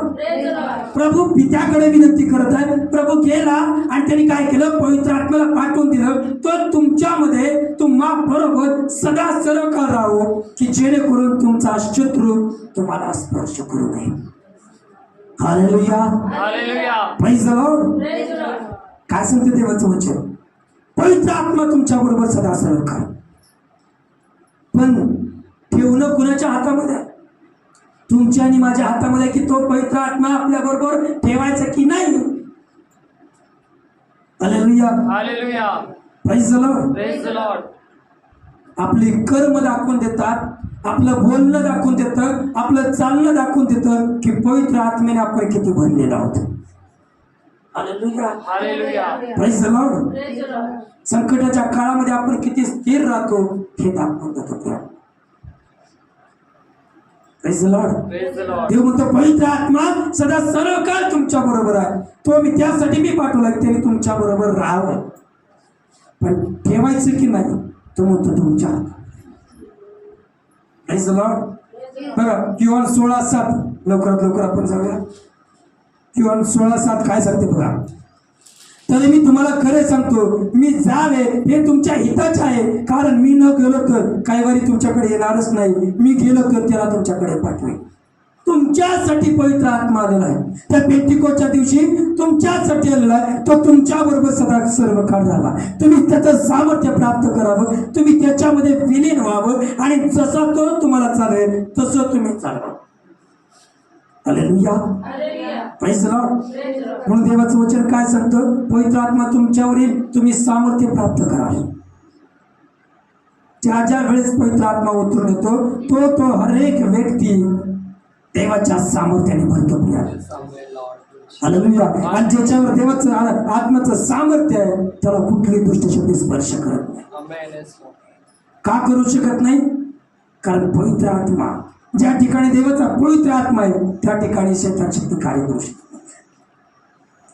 [SPEAKER 1] प्रभू पित्याकडे विनंती करत आहे. प्रभू गेला आणि त्यांनी काय केलं? पवित्र आत्म्याला पाठवून दिलं, तो तुमच्यामध्ये तुम्हा बरोबर सदा सर्वकाळ राहो, की जेणेकरून तुमचा शत्रू तुम्हाला स्पर्श करू नये. Hallelujah.
[SPEAKER 2] Hallelujah.
[SPEAKER 1] Praise the Lord. काय सांगते देवाचं वचन? पवित्र आत्मा तुमच्या बरोबर सदा सर्वकाळ. पण ठेवणं कुणाच्या हातामध्ये? तुमच्या आणि माझ्या हातामध्ये, की तो पवित्र आत्मा आपल्या बरोबर ठेवायचा की नाही. Hallelujah.
[SPEAKER 2] Hallelujah.
[SPEAKER 1] Praise the Lord.
[SPEAKER 2] Praise the Lord.
[SPEAKER 1] आपली कर्म दाखवून देतात, आपलं बोलणं दाखवून देतं, आपलं चालणं दाखवून देतं की पवित्र आत्म्याने आपण किती भरलेलो आहोत. Hallelujah.
[SPEAKER 2] Hallelujah.
[SPEAKER 1] Praise the Lord. संकटाच्या काळामध्ये आपण किती स्थिर राहतो हे दाखवून देतो. Praise the Lord.
[SPEAKER 2] Praise the Lord.
[SPEAKER 1] देव म्हणतो पवित्र आत्मा सदा सर्व काळ तुमच्या बरोबर आहे. तो मी त्यासाठी मी पाठवला की त्याने तुमच्या बरोबर राहावं, पण ठेवायचं की नाही तो म्हणतो तुमच्या. Praise the Lord. बघा योहान 16:7, लवकरात लवकर आपण जाऊया. योहान 16:7 काय सांगते बघा. तर मी तुम्हाला खरे सांगतो, मी जावे हे तुमच्या हिताचे आहे, कारण मी न गेलो तर कैवारी तुमच्याकडे येणारच नाही, मी गेलो तर त्याला तुमच्याकडे पाठवेन. तुमच्यासाठी पवित्र आत्मा आलेला आहे. त्या पेंटिकोच्या दिवशी तुमच्यासाठी आलेला आहे. तो तुमच्या बरोबर सदा सर्व काळ झाला. तुम्ही त्याचं सामर्थ्य प्राप्त करावं, तुम्ही त्याच्यामध्ये विलीन व्हावं, आणि जसा तो तुम्हाला चालेल तसं तुम्ही चालवा. हालेलुया. Praise the Lord. म्हणून देवाचं वचन काय सांगतं? पवित्र आत्मा तुमच्यावर येईल, तुम्ही सामर्थ्य प्राप्त कराल. ज्या ज्या वेळेस पवित्र आत्मा उतरून येतो तो हरेक व्यक्ती देवाच्या सामर्थ्याने भरतो. हालेलुया. आणि ज्याच्यावर देवाचं आत्म्याचं सामर्थ्य आहे त्याला कुठली दुष्ट शक्ती स्पर्श करत नाही. का करू शकत नाही? कारण पवित्र आत्मा, ज्या ठिकाणी देवाचा पवित्र आत्मा आहे त्या ठिकाणी शैतान शक्ती कार्य करू शकते.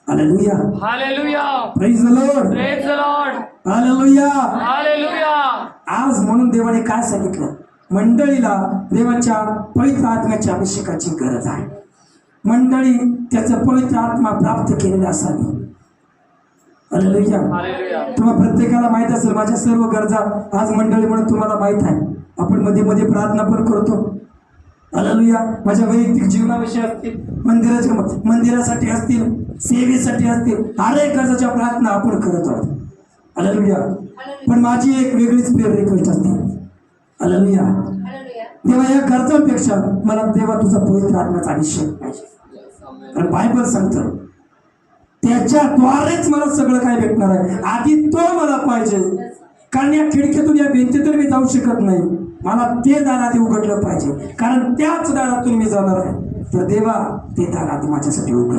[SPEAKER 1] Hallelujah.
[SPEAKER 2] Hallelujah.
[SPEAKER 1] Praise the Lord.
[SPEAKER 2] Praise the Lord.
[SPEAKER 1] Hallelujah.
[SPEAKER 2] Hallelujah.
[SPEAKER 1] आज म्हणून देवाने काय सांगितलं? मंडळीला देवाच्या पवित्र आत्म्याच्या अभिषेकाची गरज आहे. मंडळी त्याचं पवित्र आत्मा प्राप्त केलेला असावी. हालेलुया.
[SPEAKER 2] हालेलुया.
[SPEAKER 1] तुम्हाला प्रत्येकाला माहित असेल माझ्या सर्व गरजा आज मंडळी म्हणून तुम्हाला माहित आहे. आपण मध्ये मध्ये प्रार्थना पण करतो. हालेलुया. माझ्या वैयक्तिक जीवनाविषयी असतील, मंदिरासाठी असतील, सेवेसाठी असतील, हरेक गरजाच्या प्रार्थना आपण करत आहोत. हालेलुया. पण माझी एक वेगळीच प्रेयर रिक्वेस्ट असते. हालेलुया. देवा या गरजांपेक्षा मला देवा तुझा पवित्र आत्म्याचा अभिषेक पाहिजे. कारण बायबल सांगतं त्याच्याद्वारेच मला सगळं काय भेटणार आहे. आधी तो मला पाहिजे. कारण या खिडकीतून या भिंतीतून मी जाऊ शकत नाही, मला ते दार आधी उघडलं पाहिजे, कारण त्याच दारातून मी जाणार आहे. तर देवा ते दार आधी माझ्यासाठी उघड.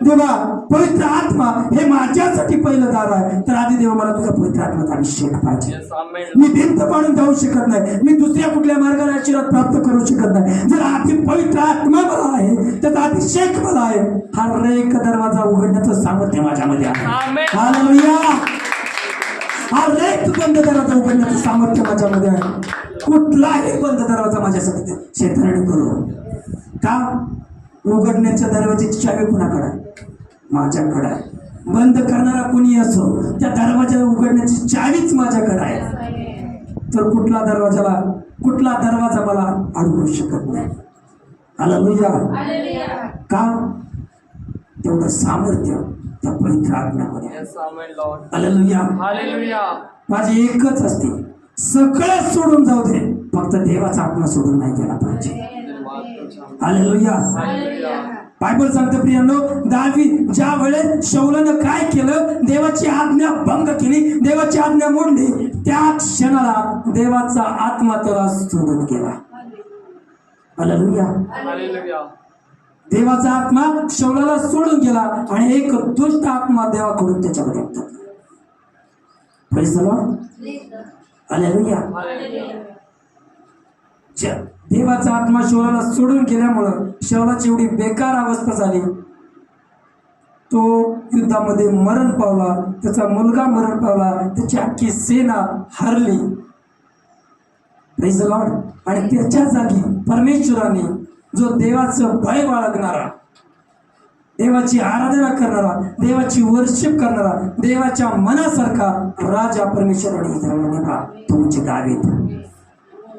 [SPEAKER 1] देवा पवित्र आत्मा हे माझ्यासाठी पहिलं दार आहे, तर आधी देवा मला तुझा पवित्र आत्माचा अभिषेक पाहिजे. मी भिंत पाडून जाऊ शकत नाही, मी दुसऱ्या कुठल्या मार्गाने आशीर्वाद प्राप्त करू शकत नाही. जर आधी पवित्र आत्मा मला आहे, त्याचा अभिषेक मला आहे, हर एक दरवाजा उघडण्याचं सामर्थ्य माझ्यामध्ये आहे. हालेलुया. हर एक बंद दरवाजा उघडण्याचं सामर्थ्य माझ्यामध्ये आहे. कुठलाही बंद दरवाजा माझ्यासाठी शैतानाने करू का? उघडण्याच्या दरवाजाची चावी कुणाकडे आहे? माझ्याकडे आहे. बंद करणारा कोणी असो, त्या दरवाजा उघडण्याची चावीच माझ्याकडे आहे. तर कुठला दरवाजा मला अडवू शकत नाही. हालेलुया. का? तेवढं सामर्थ्य त्या पवित्र आत्म्यामध्ये आहे. हालेलुया. माझी एकच असते, सगळं सोडून जाऊ दे, फक्त देवाचा आत्मा सोडून नाही गेला पाहिजे. हालेलुया. बायबल सांगते प्रियांनो, दावीद ज्या वेळेस शौलानं काय केलं, देवाची आज्ञा भंग केली, देवाची आज्ञा मोडली, त्या क्षणाला देवाचा आत्मा त्याला सोडून गेला. हालेलुया. देवाचा आत्मा शौलाला सोडून गेला आणि एक दुष्ट आत्मा देवाकडून त्याच्यामध्ये येतात. Praise the Lord. हालेलुया. देवाचा आत्मा शौलाला सोडून गेल्यामुळं शौलाची एवढी बेकार अवस्था झाली, तो युद्धामध्ये मरण पावला, त्याचा मुलगा मरण पावला, त्याची अख्खी सेना हरली. Praise the Lord. आणि त्याच्या जागी परमेश्वराने जो देवाचं भय बाळगणारा, देवाची आराधना करणारा, देवाची वर्शिप करणारा, देवाच्या मनासारखा राजा परमेश्वराने इस्रायलला नेमला, तुमचे दावीद.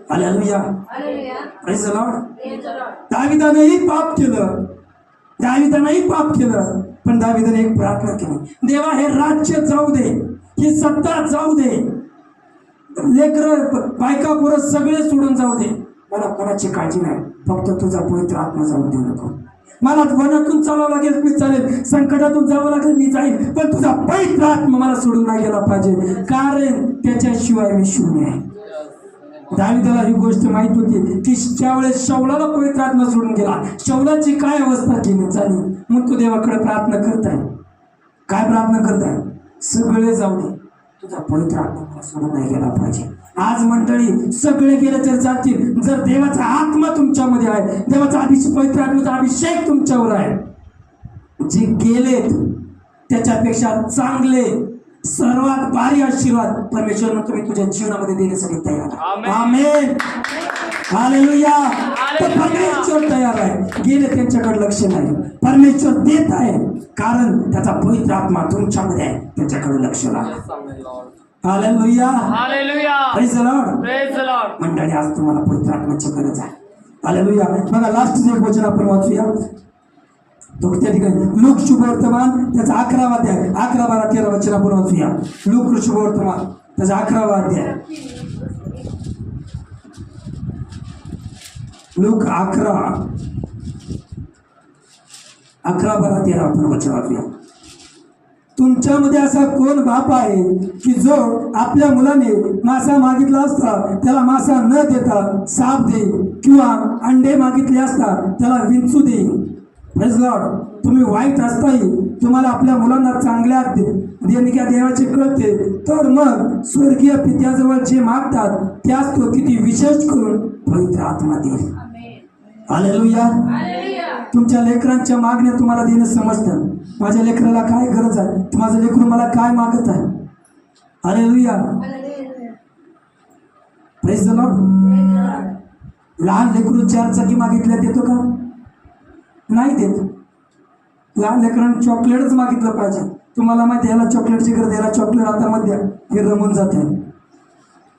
[SPEAKER 1] हालेलुया. Praise the Lord. दावीदानेही पाप केलं, पण दावीदाने एक प्रार्थना केली, देवा हे राज्य जाऊ दे, ही सत्ता जाऊ दे, लेकर बायका पोरं सगळे सोडून जाऊ दे, मला कोणाची काळजी नाही, फक्त तुझा पवित्र आत्मा जाऊन देऊ नको. मला वनातून चालावं लागेल मी चालेल, संकटातून जावं लागेल मी जाईल, पण तुझा पवित्र आत्मा मला सोडून नाही गेला पाहिजे, कारण त्याच्याशिवाय मी शून्य आहे. दावीदाला ही गोष्ट माहित होती की ज्यावेळेस शौलाला पवित्र आत्मा सोडून गेला, शौलाची काय अवस्था केली झाली. मग तू देवाकडे प्रार्थना करताय, काय प्रार्थना करताय? सगळे जाऊ दे, तुझा पवित्र आत्मा मला सोडून नाही गेला पाहिजे. आज मंडळी सगळे गेले तर जातील, जर देवाचा आत्मा तुमच्यामध्ये आहे, देवाचा पवित्र आत्म्याचा अभिषेक तुमच्यावर आहे, जे गेलेत त्याच्यापेक्षा चांगले सर्वात भारी आशीर्वाद परमेश्वर तुम्ही तुझ्या जीवनामध्ये देण्यासाठी तयार. आमेन. हालेलुया. परमेश्वर तयार आहे, गेले त्यांच्याकडे लक्ष नाही, परमेश्वर देत आहे, कारण त्याचा पवित्र आत्मा तुमच्यामध्ये आहे, त्याच्याकडे लक्ष लावा. हालेलुया. Praise the Lord. मंडळी आज तुम्हाला पवित्र आत्म्याची गरज आहे. हालेलुया. बघा लास्ट एक वचन आपण वाचूया, तो त्या ठिकाणी लूक शुभवर्तमान त्याचा 11वा अध्याय, 11, 12, 13 वचन आपण वाचूया. लूक शुभवर्तमान त्याचा 11वा अध्याय, लूक 11, 12, 13 आपण वचन वाचूया. तुमच्यामध्ये असा कोण बाप आहे की जो आपल्या मुलाने मासा मागितला असता त्याला मासा न देता साप दे, किंवा अंडे मागितले असता त्याला विंचू दे. Praise Lord. तुम्ही वाईट असताही तुम्हाला आपल्या मुलांना चांगल्या देणग्या देवाचे कळते, तर मग स्वर्गीय पित्याजवळ जे मागतात त्यास तो किती विशेष करून पवित्र आत्मा देईल. हालेलुया. तुमच्या लेकरांच्या मागण्या तुम्हाला देणं समजतं, माझ्या लेकराला काय गरज आहे, माझं लेकरू मला काय मागत आहे. हालेलुया. Praise the Lord. लहान लेकरू 4 चाकी मागितल्या देतो का? नाही देत. लहान लेकरांना चॉकलेटच मागितलं पाहिजे. तुम्हाला माहिती याला चॉकलेटची गरज, याला चॉकलेट आता मध्ये हे रमून जात आहे.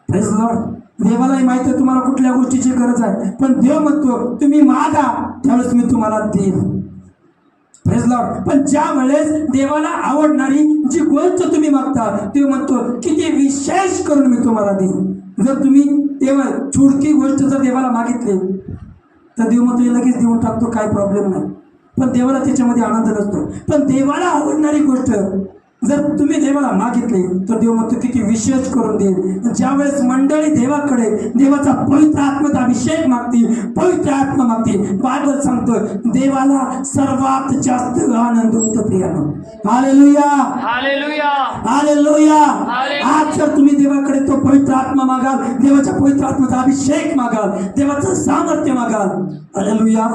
[SPEAKER 1] Praise the Lord. देवालाही माहिती आहे तुम्हाला कुठल्या गोष्टीची गरज आहे, पण देव म्हणतो तुम्ही मागा त्यावेळेस मी तुम्हाला देईन. Praise Lord. पण ज्या वेळेस देवाला आवडणारी जी गोष्ट तुम्ही मागता, देव म्हणतो किती विशेष करून मी तुम्हाला देईन. जर तुम्ही तेव्हा छोटकी गोष्ट जर देवाला मागितली तर देव म्हणतो लगेच देऊन टाकतो, काय प्रॉब्लेम नाही, पण देवाला त्याच्यामध्ये आनंद नसतो. पण देवाला आवडणारी गोष्ट जर तुम्ही देवाला मागितले तर देव म्हणतो किती विशेष करून देईल. ज्यावेळेस मंडळी देवाकडे देवाचा पवित्र आत्म्याचा अभिषेक मागतील, पवित्र आत्मा मागतील, बायबल सांगतो देवाला सर्वात जास्त आनंद होतो प्रियानो. Hallelujah,
[SPEAKER 2] hallelujah.
[SPEAKER 1] हालेलुया.
[SPEAKER 2] हालेलुया.
[SPEAKER 1] आज जर तुम्ही देवाकडे तो पवित्र आत्मा मागाल, देवाच्या पवित्र आत्म्याचा अभिषेक मागाल, देवाचं सामर्थ्य मागाल, हालेलुया,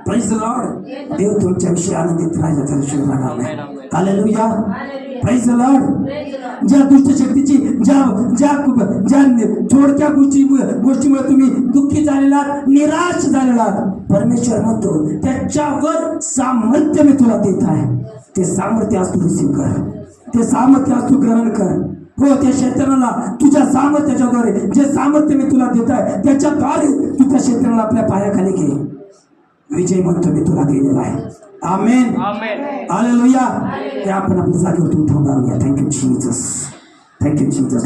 [SPEAKER 1] प्रेज द लॉर्ड, देव तुमच्याविषयी आनंदित राहिला त्याशिवाय राहणार नाही. Hallelujah, praise the Lord. ज्या दुष्ट शक्तीची ज्या ज्या ज्या थोडक्या गोष्टीमुळे तुम्ही दुःखी झालेला, निराश झालेला, परमेश्वर म्हणतो त्याच्यावर सामर्थ्य मी तुला देत आहे. ते सामर्थ्य आज तू रिसीव्ह कर, ते सामर्थ्य आज तू ग्रहण कर. हो, त्या क्षेत्राला तुझ्या सामर्थ्याच्याद्वारे जे सामर्थ्य मी तुला देत आहे त्याच्याद्वारे तू त्या क्षेत्राला आपल्या पायाखाली घे. विजय म्हणतो मी तुला दिलेला आहे. Amen,
[SPEAKER 2] amen.
[SPEAKER 1] हालेलुया. ते आपण आपल्या जागेवर थांबारूया. Thank you Jesus, thank you Jesus.